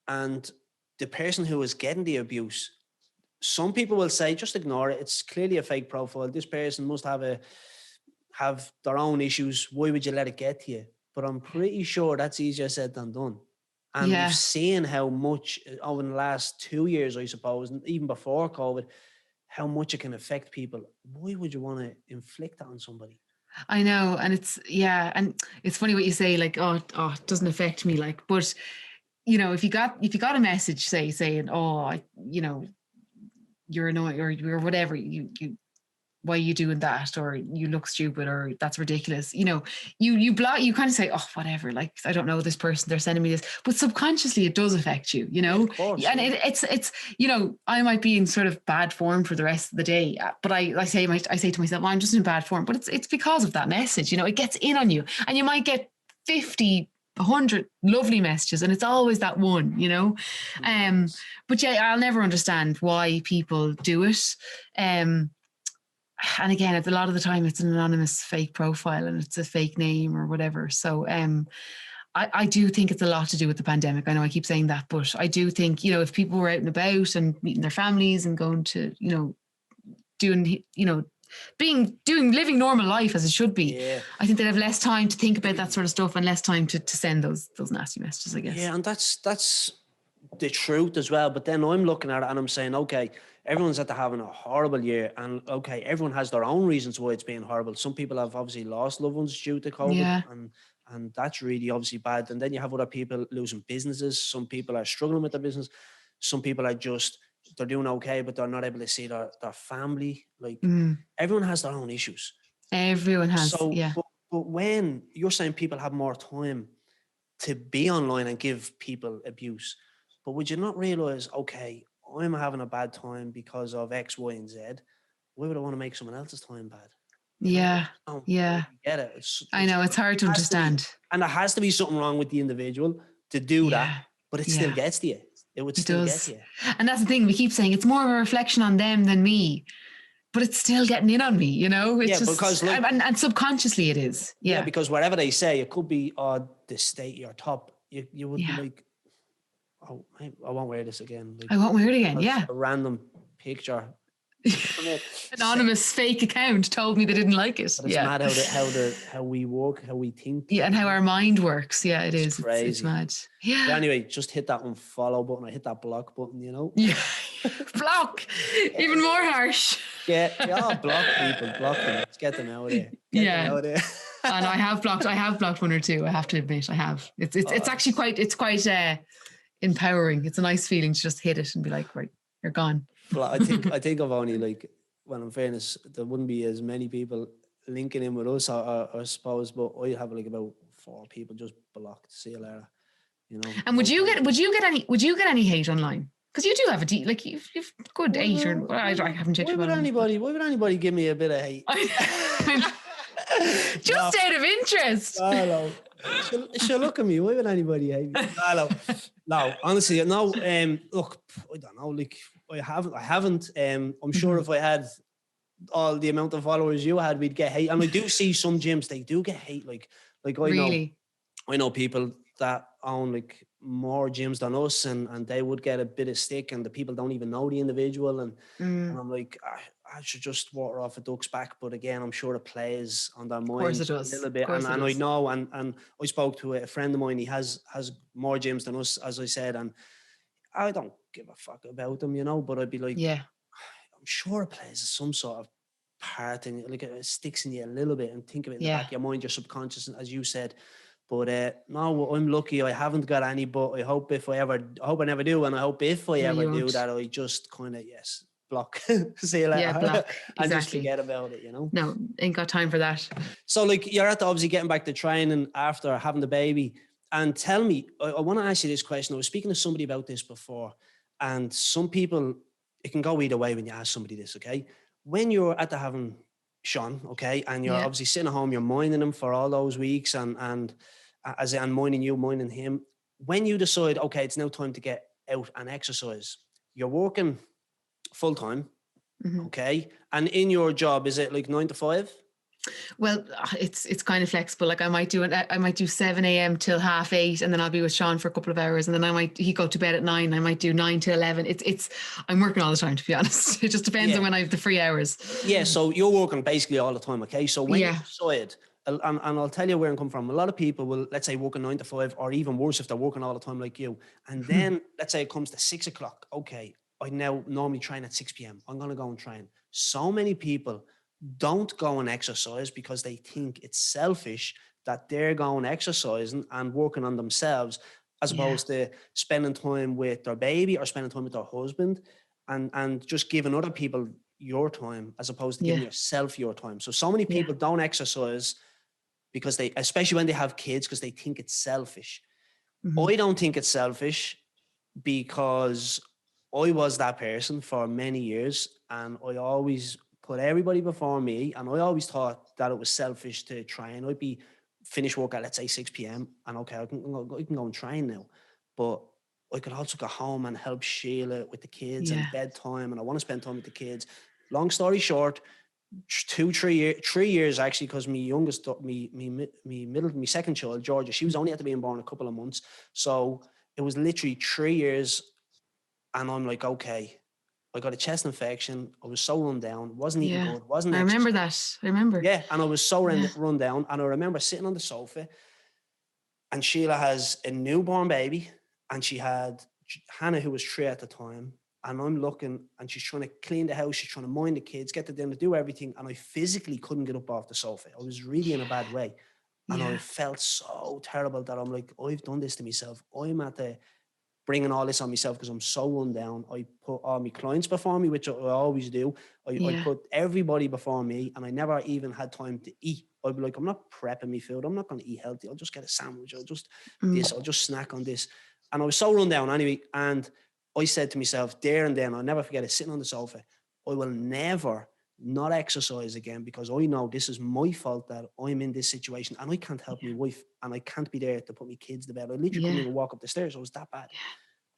and the person who is getting the abuse, some people will say, just ignore it. It's clearly a fake profile. This person must have their own issues. Why would you let it get to you? But I'm pretty sure that's easier said than done. And we've seen how much over the last 2 years, I suppose, and even before COVID, how much it can affect people. Why would you want to inflict that on somebody? I know. And and it's funny what you say, like, it doesn't affect me. Like, but if you got a message saying, you're annoying or whatever, you why are you doing that, or you look stupid, or that's ridiculous, you block, you kind of say, oh, whatever, like, I don't know this person, they're sending me this, but subconsciously it does affect you, Yeah, of course, and it's I might be in sort of bad form for the rest of the day, but I say to myself, well, I'm just in bad form, but it's because of that message, it gets in on you, and you might get 50 100 lovely messages, and it's always that one, but yeah, I'll never understand why people do it. And again, it's a lot of the time it's an anonymous fake profile and it's a fake name or whatever. So I do think it's a lot to do with the pandemic. I know I keep saying that, but I do think, if people were out and about and meeting their families and going to, doing, living normal life as it should be. Yeah. I think they'd have less time to think about that sort of stuff and less time to send those nasty messages, I guess. Yeah, and that's the truth as well. But then I'm looking at it and I'm saying, okay, everyone's at having a horrible year, and okay, everyone has their own reasons why it's been horrible. Some people have obviously lost loved ones due to COVID, and that's really obviously bad. And then you have other people losing businesses. Some people are struggling with their business. Some people are they're doing okay, but they're not able to see their family. Like everyone has their own issues. Everyone has. So, yeah. But when you're saying people have more time to be online and give people abuse, but would you not realize, okay, I'm having a bad time because of X, Y, and Z. Why would I want to make someone else's time bad? Yeah. Yeah. Get it. I know, it's hard to understand. And there has to be something wrong with the individual to do that, but it still gets to you. It would still get to you. And that's the thing, we keep saying it's more of a reflection on them than me, but it's still getting in on me, It's just, because and subconsciously it is. Yeah. Because whatever they say, it could be the state you're top. You would be like, oh, I won't wear this again. Like, I won't wear it again. Yeah. A random picture. Anonymous fake account told me they didn't like it. But it's mad how we work, how we think. Yeah, and how our mind works. Yeah, it is. Crazy. It's mad. Yeah. But anyway, just hit that unfollow button. I hit that block button, Yeah. Block. Even more harsh. Yeah, block people. Block them. Let's get them out of there. Get them out of there. And I have blocked one or two. I have to admit, I have. It's actually quite empowering. It's a nice feeling to just hit it and be like, right, you're gone. Well, I think I've only, like, well, in fairness, there wouldn't be as many people linking in with us, I suppose, but I have like about 4 people just blocked. See you later. And would you get any hate online? Because you do have you've good 8 or I haven't checked. Why would anybody give me a bit of hate? Just out of interest. Hello. She'll look at me. Why would anybody hate me? Hello. No, honestly, no. Look, I don't know. Like, I haven't. I'm sure if I had all the amount of followers you had, we'd get hate. And I do see some gyms, they do get hate. Like I know people that own like more gyms than us, and they would get a bit of stick, and the people don't even know the individual, and I'm like, I should just water off a duck's back. But again, I'm sure it plays on their mind. Of course it does. A little bit. And I know, and I spoke to a friend of mine, he has more gyms than us, as I said, and I don't give a fuck about them, but I'd be like, I'm sure it plays some sort of part in it, like it sticks in you a little bit, and think of it in the back of your mind, your subconscious, as you said. But no, I'm lucky I haven't got any, but I hope I never do, and I hope if I ever do that, I just kind of, block. See you later. Yeah, block. Exactly. And just forget about it, No, ain't got time for that. So, like, you're obviously getting back to training after having the baby. And tell me, I want to ask you this question. I was speaking to somebody about this before, and some people, it can go either way when you ask somebody this, okay? When you're at having Sean, okay, and you're obviously sitting at home, you're minding him for all those weeks, and minding you, minding him. When you decide, okay, it's now time to get out and exercise, you're working full time, okay? And in your job, is it like 9 to 5? Well, it's kind of flexible. Like I might do 7 a.m. till 8:30, and then I'll be with Sean for a couple of hours, and then he go to bed at 9. I might do 9 to 11. I'm working all the time, to be honest. It just depends on when I have the free hours. Yeah, so you're working basically all the time, okay? So when you decide, and I'll tell you where I'm coming from. A lot of people will, let's say, working 9 to 5, or even worse if they're working all the time like you. And then let's say it comes to 6 o'clock. Okay, I now normally train at 6 p.m. I'm going to go and train. So many people don't go and exercise because they think it's selfish that they're going exercising and working on themselves, as Yeah. opposed to spending time with their baby or spending time with their husband, and just giving other people your time as opposed to giving Yeah. yourself your time. So many Yeah. people don't exercise because they, especially when they have kids, because they think it's selfish. Mhm. I don't think it's selfish because I was that person for many years, and I always put everybody before me, and I always thought that it was selfish to train. I'd be finish work at, let's say, 6 p.m. and okay, I can go and train now, but I could also go home and help Sheila with the kids Yeah. and bedtime, and I want to spend time with the kids. Long story short, 3 years actually, because my youngest, my second child, Georgia, she was only after being born a couple of months, so it was literally 3 years, and I'm like, okay, I got a chest infection. I was so run down, wasn't eating Yeah. good, wasn't I remember exercising. that. I remember. Yeah, and I was so Yeah. run down, and I remember sitting on the sofa, and Sheila has a newborn baby, and she had Hannah, who was 3 at the time. And I'm looking, and she's trying to clean the house, she's trying to mind the kids, get to dinner, do everything. And I physically couldn't get up off the sofa. I was really in a bad way. And I Yeah. felt so terrible that I'm like, I've done this to myself. I'm at the bringing all this on myself because I'm so run down. I put all my clients before me, which I always do. I Yeah. put everybody before me, and I never even had time to eat. I'd be like, I'm not prepping me food. I'm not going to eat healthy. I'll just get a sandwich. I'll just I'll just snack on this. And I was so run down anyway. And I said to myself there and then, I'll never forget it, sitting on the sofa, I will never not exercise again because I know this is my fault that I'm in this situation and I can't help my wife and I can't be there to put my kids to bed. I literally couldn't Yeah. even walk up the stairs. I was that bad.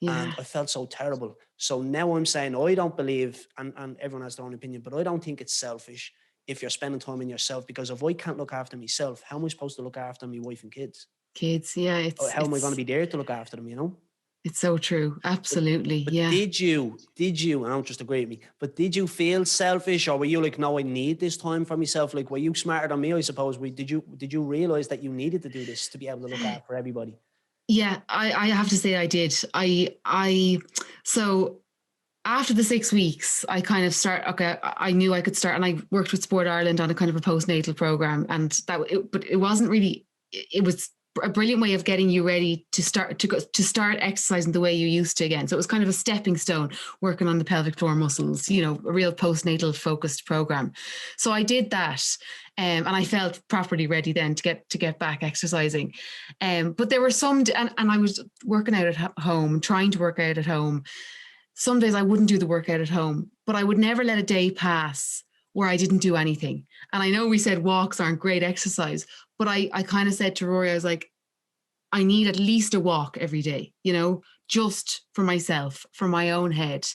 Yeah. And I felt so terrible. So now I'm saying I don't believe, and everyone has their own opinion, but I don't think it's selfish if you're spending time in yourself, because if I can't look after myself, how am I supposed to look after my wife and kids? Kids. Yeah. How am I going to be there to look after them, It's so true. Absolutely. But Yeah. did you, I don't just agree with me, but did you feel selfish, or were you like, no, I need this time for myself? Like, were you smarter than me, I suppose? Did you realize that you needed to do this to be able to look after everybody? Yeah, I have to say I did. So after the 6 weeks, I kind of I knew I could start, and I worked with Sport Ireland on a kind of a postnatal program, and but it wasn't really, it was a brilliant way of getting you ready to start exercising the way you used to again. So it was kind of a stepping stone, working on the pelvic floor muscles, a real postnatal focused program. So I did that. And I felt properly ready then to get back exercising. But there were some, and I was working out at home, trying to work out at home. Some days I wouldn't do the workout at home, but I would never let a day pass where I didn't do anything. And I know we said walks aren't great exercise, but I kind of said to Rory, I was like, I need at least a walk every day, just for myself, for my own head.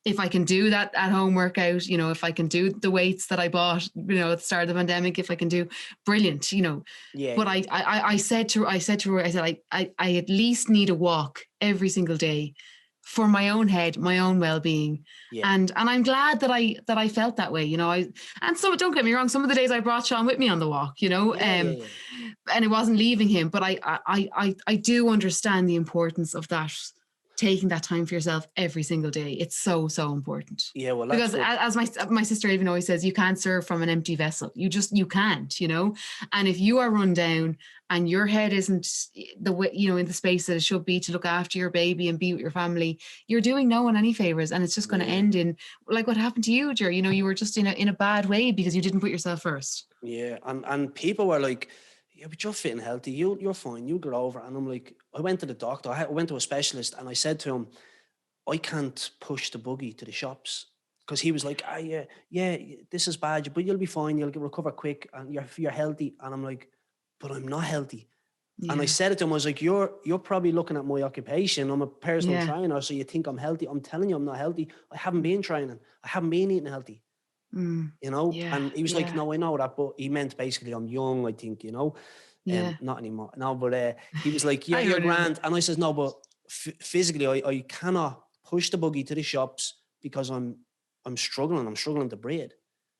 If I can do that at home workout, if I can do the weights that I bought, at the start of the pandemic, if I can do, brilliant, Yeah. But I said to Rory, I said, I at least need a walk every single day for my own head, my own well-being. Yeah. And I'm glad that I felt that way, and so don't get me wrong, some of the days I brought Sean with me on the walk, and it wasn't leaving him, but I do understand the importance of that, taking that time for yourself every single day. It's so, so important. Yeah, well, because as my sister even always says, you can't serve from an empty vessel. You can't, and if you are run down and your head isn't the way, in the space that it should be to look after your baby and be with your family, you're doing no one any favors, and it's just going to end in like what happened to you, Jer. You were just in a bad way because you didn't put yourself first. Yeah, and people were like, yeah, but you're fit and healthy. You're fine. You'll get over. And I'm like, I went to the doctor. I went to a specialist, and I said to him, I can't push the buggy to the shops, because he was like, yeah, this is bad, but you'll be fine. You'll recover quick, and you're healthy. And I'm like, but I'm not healthy. Yeah. And I said it to him, I was like, you're probably looking at my occupation. I'm a personal trainer, so you think I'm healthy. I'm telling you, I'm not healthy. I haven't been training. I haven't been eating healthy. And he was like, no, I know that, but he meant basically I'm young, I think, not anymore. No, but he was like, yeah, you're grand. And I says, no, but physically, I cannot push the buggy to the shops because I'm struggling. I'm struggling to breathe.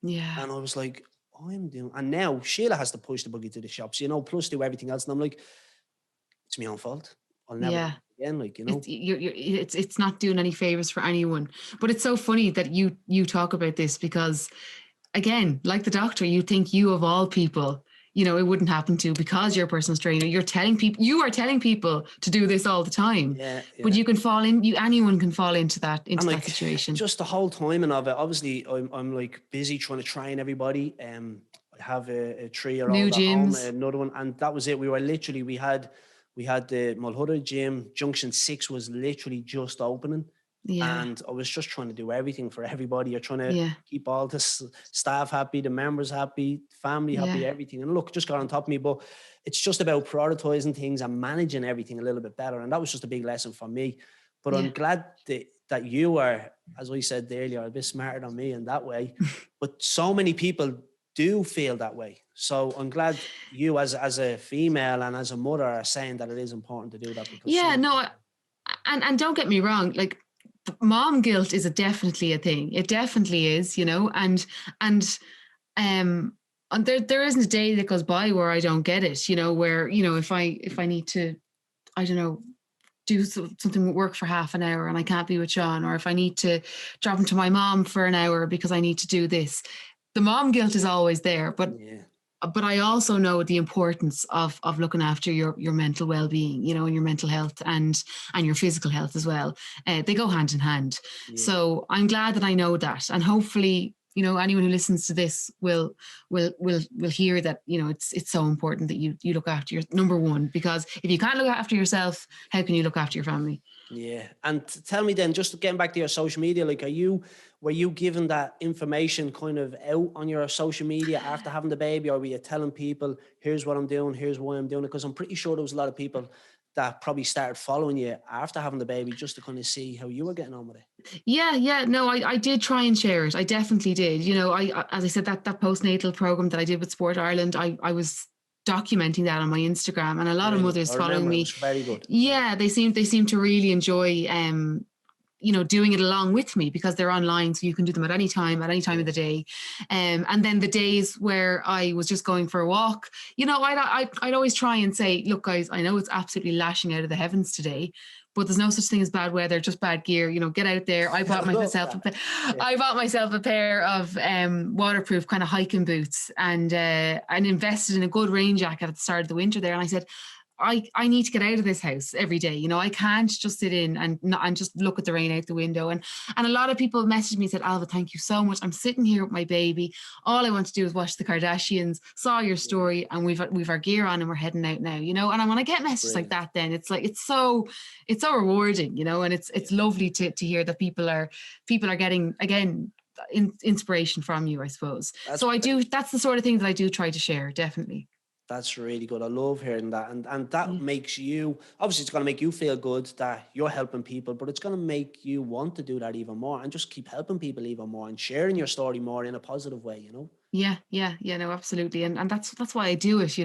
Yeah. And I was like, and now Sheila has to push the buggy to the shops, plus do everything else. And I'm like, it's my own fault. I'll never do it again, It's not doing any favors for anyone. But it's so funny that you talk about this, because again, like the doctor, you think you of all people, it wouldn't happen to, because you're a personal trainer. You are telling people to do this all the time. Yeah, But you can fall in. Anyone can fall into that situation. Just the whole timing of it. Obviously, I'm like busy trying to train everybody. I have a 3-year-old at home, another one, and that was it. We had the Mulhuda gym. Junction 6 was literally just opening. Yeah. And I was just trying to do everything for everybody. You're trying to keep all the staff happy, the members happy, family happy, everything. And look, just got on top of me. But it's just about prioritizing things and managing everything a little bit better. And that was just a big lesson for me. But I'm glad that you are, as I said earlier, a bit smarter than me in that way. But so many people do feel that way. So I'm glad you as a female and as a mother are saying that it is important to do that. Because and don't get me wrong, like, mom guilt is definitely a thing. It definitely is, and there isn't a day that goes by where I don't get it, where, if I need to, I don't know, do something with work for half an hour and I can't be with Sean, or if I need to drop into my mom for an hour because I need to do this, the mom guilt is always there. But I also know the importance of looking after your mental well-being, and your mental health and your physical health as well. They go hand in hand. Yeah. So I'm glad that I know that, and hopefully, anyone who listens to this will hear that, it's so important that you look after your number one, because if you can't look after yourself, how can you look after your family? Yeah. And tell me then, just getting back to your social media, like, were you given that information kind of out on your social media after having the baby, or were you telling people, here's what I'm doing, here's why I'm doing it? Because I'm pretty sure there was a lot of people that probably started following you after having the baby, just to kind of see how you were getting on with it. Yeah. No, I did try and share it. I definitely did. As I said, that postnatal program that I did with Sport Ireland, I was documenting that on my Instagram, and a lot of mothers following me. It was very good. Yeah, they seem to really enjoy doing it along with me, because they're online, so you can do them at any time of the day. And then the days where I was just going for a walk, I'd always try and say, look, guys, I know it's absolutely lashing out of the heavens today, but there's no such thing as bad weather, just bad gear. Get out there. I bought myself a pair of waterproof kind of hiking boots, and invested in a good rain jacket at the start of the winter there. And I said, I need to get out of this house every day. I can't just sit in and just look at the rain out the window. And a lot of people messaged me and said, Ailbhe, thank you so much. I'm sitting here with my baby. All I want to do is watch the Kardashians, saw your story, and we've our gear on and we're heading out now, and when I get messages like that, then it's like, it's so rewarding, and it's lovely to hear that people are getting, again, inspiration from you, I suppose. That's the sort of thing that I do try to share, definitely. That's really good. I love hearing that. And that makes you, obviously it's going to make you feel good that you're helping people, but it's going to make you want to do that even more and just keep helping people even more and sharing your story more in a positive way, Yeah, no, absolutely. And that's why I do it,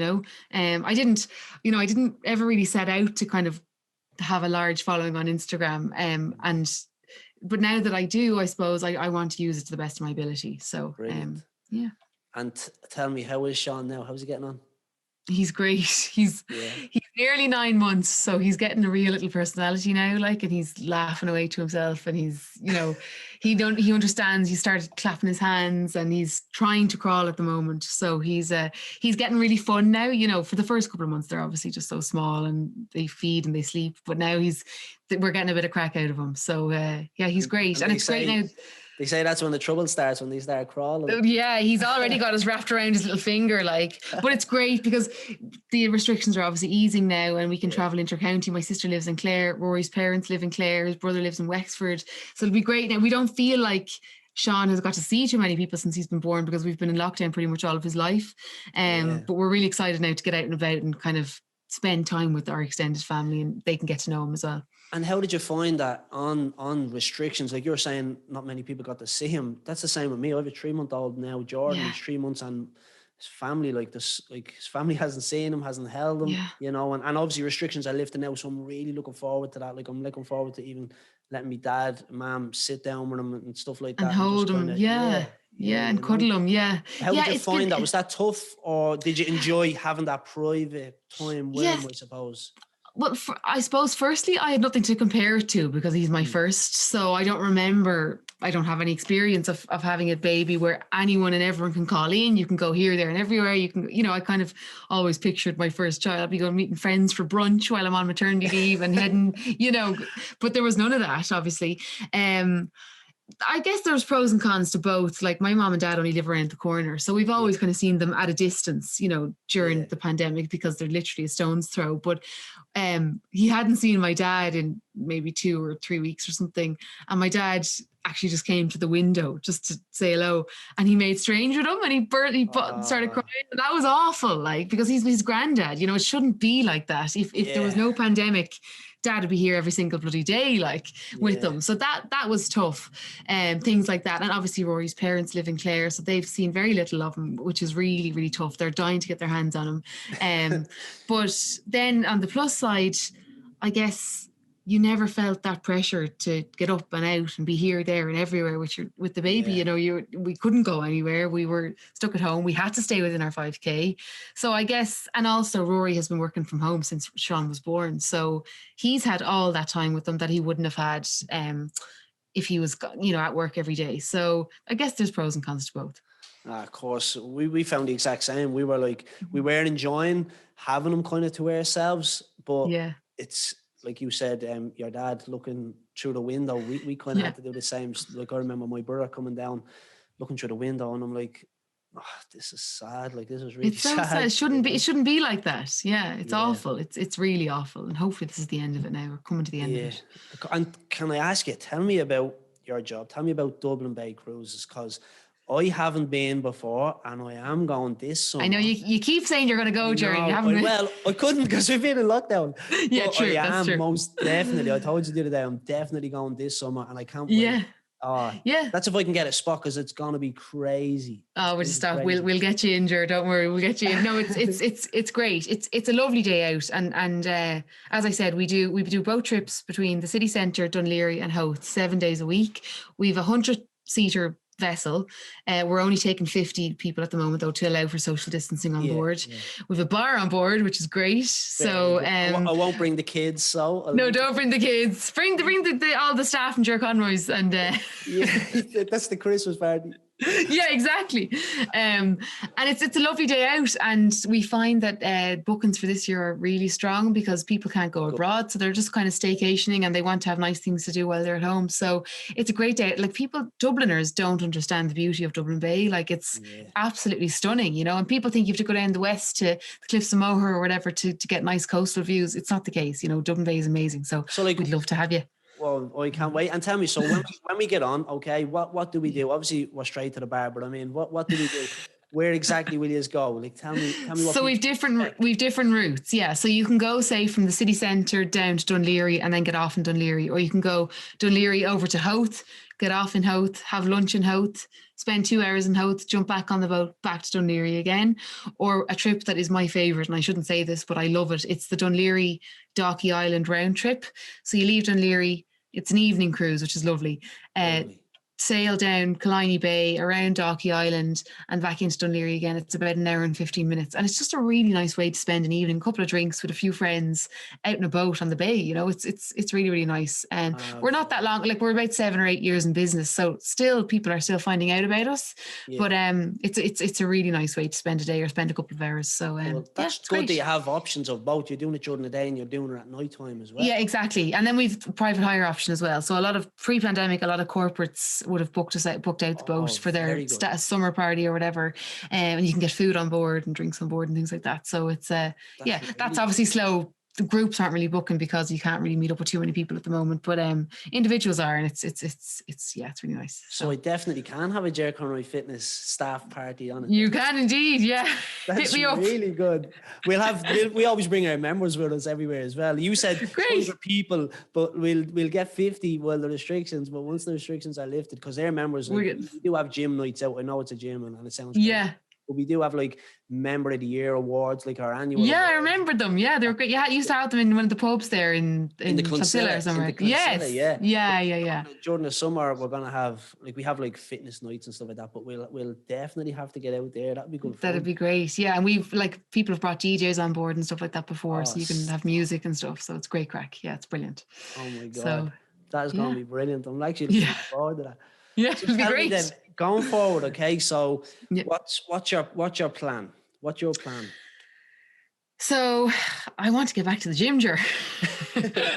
I didn't ever really set out to kind of have a large following on Instagram. But now that I do, I suppose I want to use it to the best of my ability. So, yeah. And tell me, how is Sean now? How's he getting on? He's great. He's nearly 9 months, so he's getting a real little personality now, and he's laughing away to himself, and he's, he understands. He started clapping his hands, and he's trying to crawl at the moment. So he's getting really fun now. For the first couple of months, they're obviously just so small and they feed and they sleep, but now we're getting a bit of crack out of him. So he's great, and it's great now. They say that's when the trouble starts, when they start crawling. Yeah, he's already got us wrapped around his little finger, but it's great because the restrictions are obviously easing now, and we can travel inter-county. My sister lives in Clare, Rory's parents live in Clare, his brother lives in Wexford. So it'll be great now. We don't feel like Sean has got to see too many people since he's been born, because we've been in lockdown pretty much all of his life. But we're really excited now to get out and about and kind of spend time with our extended family, and they can get to know him as well. And how did you find that on restrictions? Like you're saying, not many people got to see him. That's the same with me. I have a 3-month-old now, Jordan. He's 3 months, and his family, his family hasn't seen him, hasn't held him, and obviously restrictions are lifted now. So I'm really looking forward to that. I'm looking forward to even letting my dad and mom sit down with him and stuff like that. And hold him, and cuddle him, How did you find that? Was that tough, or did you enjoy having that private time with him, I suppose? Well, I suppose firstly, I had nothing to compare it to because he's my first. So I don't have any experience of having a baby where anyone and everyone can call in. You can go here, there and everywhere. You can, I kind of always pictured my first child. I'd be going meeting friends for brunch while I'm on maternity leave and heading, but there was none of that, obviously. I guess there's pros and cons to both. Like my mom and dad only live around the corner. So we've always kind of seen them at a distance, during the pandemic because they're literally a stone's throw. But he hadn't seen my dad in maybe 2 or 3 weeks or something. And my dad actually just came to the window just to say hello. And he made strange with him and he started crying. And that was awful, like, because he's his granddad. It shouldn't be like that. If there was no pandemic, Dad would be here every single bloody day, like with them. So that was tough. Things like that. And obviously Rory's parents live in Clare, so they've seen very little of him, which is really, really tough. They're dying to get their hands on him. But then on the plus side, I guess you never felt that pressure to get up and out and be here, there and everywhere with the baby. We couldn't go anywhere. We were stuck at home. We had to stay within our 5K. So I guess, and also Rory has been working from home since Sean was born. So he's had all that time with them that he wouldn't have had if he was, at work every day. So I guess there's pros and cons to both. Of course, we found the exact same. We were enjoying having them kind of to ourselves, but it's, like you said, your dad looking through the window, we kind of had to do the same. Like I remember my brother coming down, looking through the window, and I'm like, this is sad. Like, this is really it's so sad. It shouldn't be like that. Yeah, it's awful. It's really awful. And hopefully this is the end of it now. We're coming to the end of it. And can I ask you, tell me about your job. Tell me about Dublin Bay Cruises, because I haven't been before, and I am going this summer. I know you keep saying you're going to go, Jerry. You haven't been. Well, I couldn't because we've been in lockdown. Yeah, but true. That's true. Most definitely. I told you the other day, I'm definitely going this summer, and I can't wait. That's if I can get a spot, because it's going to be crazy. We'll just stop. We'll get you in, Jerry. Don't worry. We'll get you in. No, it's great. It's a lovely day out, and as I said, we do boat trips between the city centre, Dún Laoghaire, and Howth 7 days a week. We've a 100-seater vessel. We're only taking 50 people at the moment, though, to allow for social distancing on board. We've a bar on board, which is great. So I won't bring the kids. So no, don't bring the kids. Bring all the staff and Ger Conroy's and that's the Christmas party. Yeah, exactly. And it's a lovely day out, and we find that bookings for this year are really strong because people can't go abroad, so they're just kind of staycationing and they want to have nice things to do while they're at home. So it's a great day. Like, Dubliners don't understand the beauty of Dublin Bay. Like, it's absolutely stunning, and people think you have to go down the west to the Cliffs of Moher or whatever to get nice coastal views. It's not the case. Dublin Bay is amazing. So like, we'd love to have you. Well, I can't wait. And tell me, so when we get on, okay, what do we do? Obviously, we're straight to the bar, but I mean, what do we do? Where exactly will you go? Like, tell me what. So we've different routes, yeah. So you can go, say, from the city centre down to Dún Laoghaire and then get off in Dún Laoghaire, or you can go Dún Laoghaire over to Howth, get off in Howth, have lunch in Howth, spend 2 hours in Howth, jump back on the boat back to Dún Laoghaire again. Or a trip that is my favourite, and I shouldn't say this, but I love it. It's the Dún Laoghaire Dalkey Island round trip. So you leave Dún Laoghaire. It's an evening cruise, which is lovely. Sail down Killiney Bay, around Dalkey Island, and back into Dún Laoghaire again. It's about an hour and 15 minutes. And it's just a really nice way to spend an evening, a couple of drinks with a few friends out in a boat on the bay. It's really, really nice. And we're not that long, like, we're about 7 or 8 years in business. So still, people are still finding out about us. But it's a really nice way to spend a day or spend a couple of hours. So that's good that you have options of both. You're doing it during the day and you're doing it at night time as well. Yeah, exactly. And then we've a private hire option as well. So a lot of pre-pandemic, a lot of corporates would have booked out the boat for their summer party or whatever, and you can get food on board and drinks on board and things like that. So it's that's obviously slow. The groups aren't really booking because you can't really meet up with too many people at the moment, but individuals are, and it's really nice. So I definitely can have a Ger Conroy Fitness staff party on it. You can indeed, yeah. That's hit me up. Really good. We always bring our members with us everywhere as well. You said 100 people, but we'll get 50 while the restrictions. But once the restrictions are lifted, because they're members, we do have gym nights out. I know it's a gym, and it sounds great. but we do have like Member of the Year awards, like our annual. Yeah, I awards. remembered them. Yeah, they were great. Yeah, you used to have them in one of the pubs there in the Clonsilla or somewhere. Yes. Yeah. During the summer, we're gonna have like fitness nights and stuff like that. But we'll definitely have to get out there. That'd be good fun. That'd be great. Yeah, and we've like people have brought DJs on board and stuff like that before, so you can have music and stuff. So it's great crack. Yeah, it's brilliant. Oh my god, so, that is gonna be brilliant. I'm actually looking forward to that. Yeah, So it'd be tell me great. then, going forward, okay? So what's your plan? What's your plan? So I want to get back to the gym, Ger.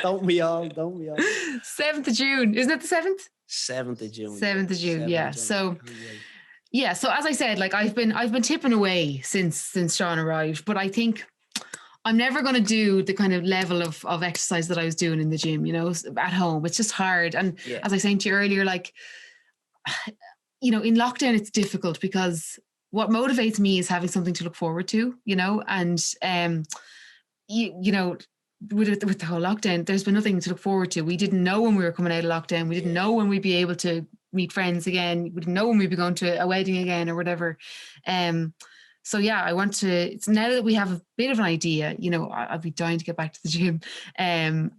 Don't we all? 7th of June. Isn't it the 7th? 7th of June. 7th of June, yeah. So so as I said, like I've been tipping away since Sean arrived, but I think I'm never going to do the kind of level of exercise that I was doing in the gym, you know, at home. It's just hard. And as I was saying to you earlier, like, you know, in lockdown, it's difficult because what motivates me is having something to look forward to, you know, and, you know, with the whole lockdown, there's been nothing to look forward to. We didn't know when we were coming out of lockdown. We didn't know when we'd be able to meet friends again. We didn't know when we'd be going to a wedding again or whatever. So I want to, it's now that we have a bit of an idea, you know, I'll be dying to get back to the gym. And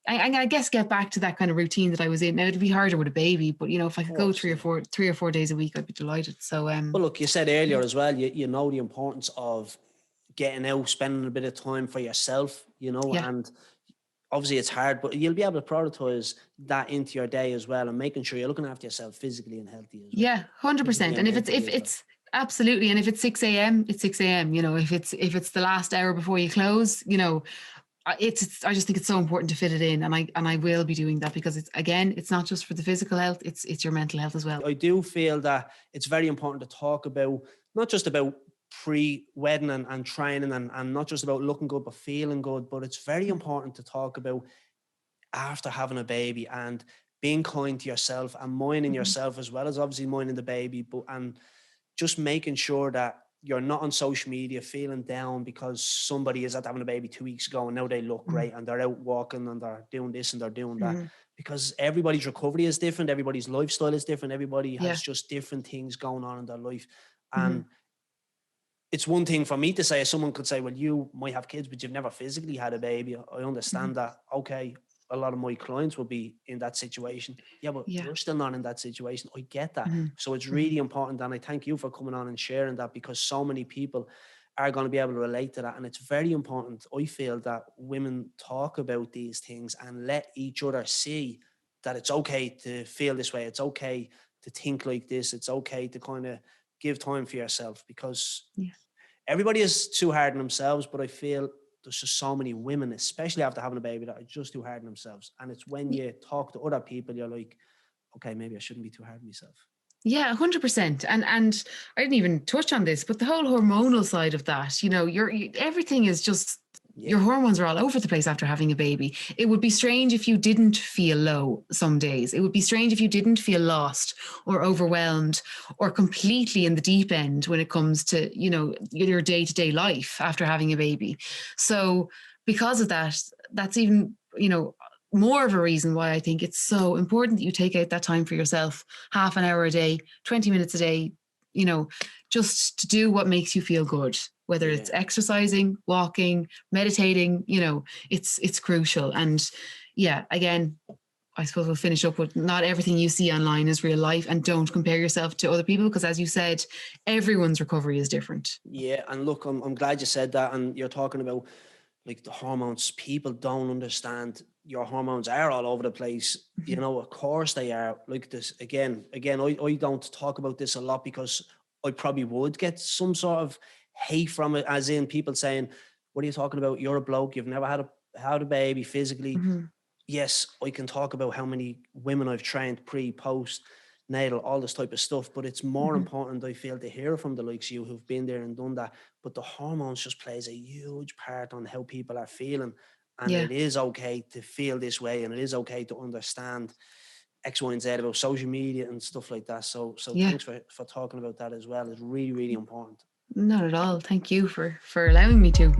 I guess get back to that kind of routine that I was in. Now it'd be harder with a baby, but you know, if I could go 3 or 4 days a week, I'd be delighted. So, well, look, you said earlier as well, you know, the importance of getting out, spending a bit of time for yourself, you know, and obviously it's hard, but you'll be able to prioritize that into your day as well, and making sure you're looking after yourself physically and healthy as well. Yeah, 100%. And if it's absolutely, and if it's 6 a.m., it's 6 a.m. You know, if it's the last hour before you close, you know, I just think it's so important to fit it in, and I will be doing that because it's not just for the physical health, it's your mental health as well. I do feel that it's very important to talk about, not just about pre-wedding and training and not just about looking good but feeling good, but it's very important to talk about after having a baby and being kind to yourself and minding yourself as well as obviously minding the baby, and just making sure that you're not on social media feeling down because somebody is at having a baby 2 weeks ago and now they look great and they're out walking and they're doing this and they're doing that, because everybody's recovery is different, everybody's lifestyle is different, everybody has just different things going on in their life. And it's one thing for me to say, someone could say, well, you might have kids, but you've never physically had a baby. I understand that. Okay, a lot of my clients will be in that situation. Yeah, but you're still not in that situation. I get that. So it's really important. And I thank you for coming on and sharing that, because so many people are going to be able to relate to that. And it's very important, I feel, that women talk about these things and let each other see that it's okay to feel this way. It's okay to think like this. It's okay to kind of give time for yourself, because everybody is too hard on themselves, but I feel there's just so many women, especially after having a baby, that are just too hard on themselves. And it's when you talk to other people, you're like, okay, maybe I shouldn't be too hard on myself. Yeah, 100%. And I didn't even touch on this, but the whole hormonal side of that, you know, everything is just, your hormones are all over the place after having a baby. It would be strange if you didn't feel low some days. It would be strange if you didn't feel lost or overwhelmed or completely in the deep end when it comes to, you know, your day-to-day life after having a baby. So because of that, that's even, you know, more of a reason why I think it's so important that you take out that time for yourself, half an hour a day, 20 minutes a day, you know, just to do what makes you feel good, whether it's exercising, walking, meditating, you know, it's crucial. And again, I suppose we'll finish up with, not everything you see online is real life, and don't compare yourself to other people, because as you said, everyone's recovery is different. Yeah. And look, I'm glad you said that. And you're talking about like the hormones. People don't understand your hormones are all over the place. You know, of course they are. Like this, again, I don't talk about this a lot because I probably would get some sort of hate from it, as in people saying, what are you talking about? You're a bloke. You've never had a baby physically. Yes, I can talk about how many women I've trained pre, post, natal, all this type of stuff. But it's more important, I feel, to hear from the likes of you who've been there and done that. But the hormones just plays a huge part on how people are feeling. And it is okay to feel this way, and it is okay to understand X, Y, and Z about social media and stuff like that. So thanks for talking about that as well. It's really, really important. Not at all. Thank you for allowing me to.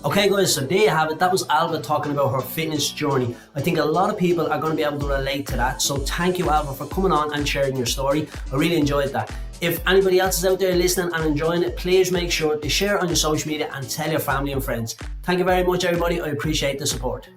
Okay guys, so there you have it. That was Ailbhe talking about her fitness journey. I think a lot of people are going to be able to relate to that. So thank you, Ailbhe, for coming on and sharing your story. I really enjoyed that. If anybody else is out there listening and enjoying it, please make sure to share it on your social media and tell your family and friends. Thank you very much, everybody. I appreciate the support.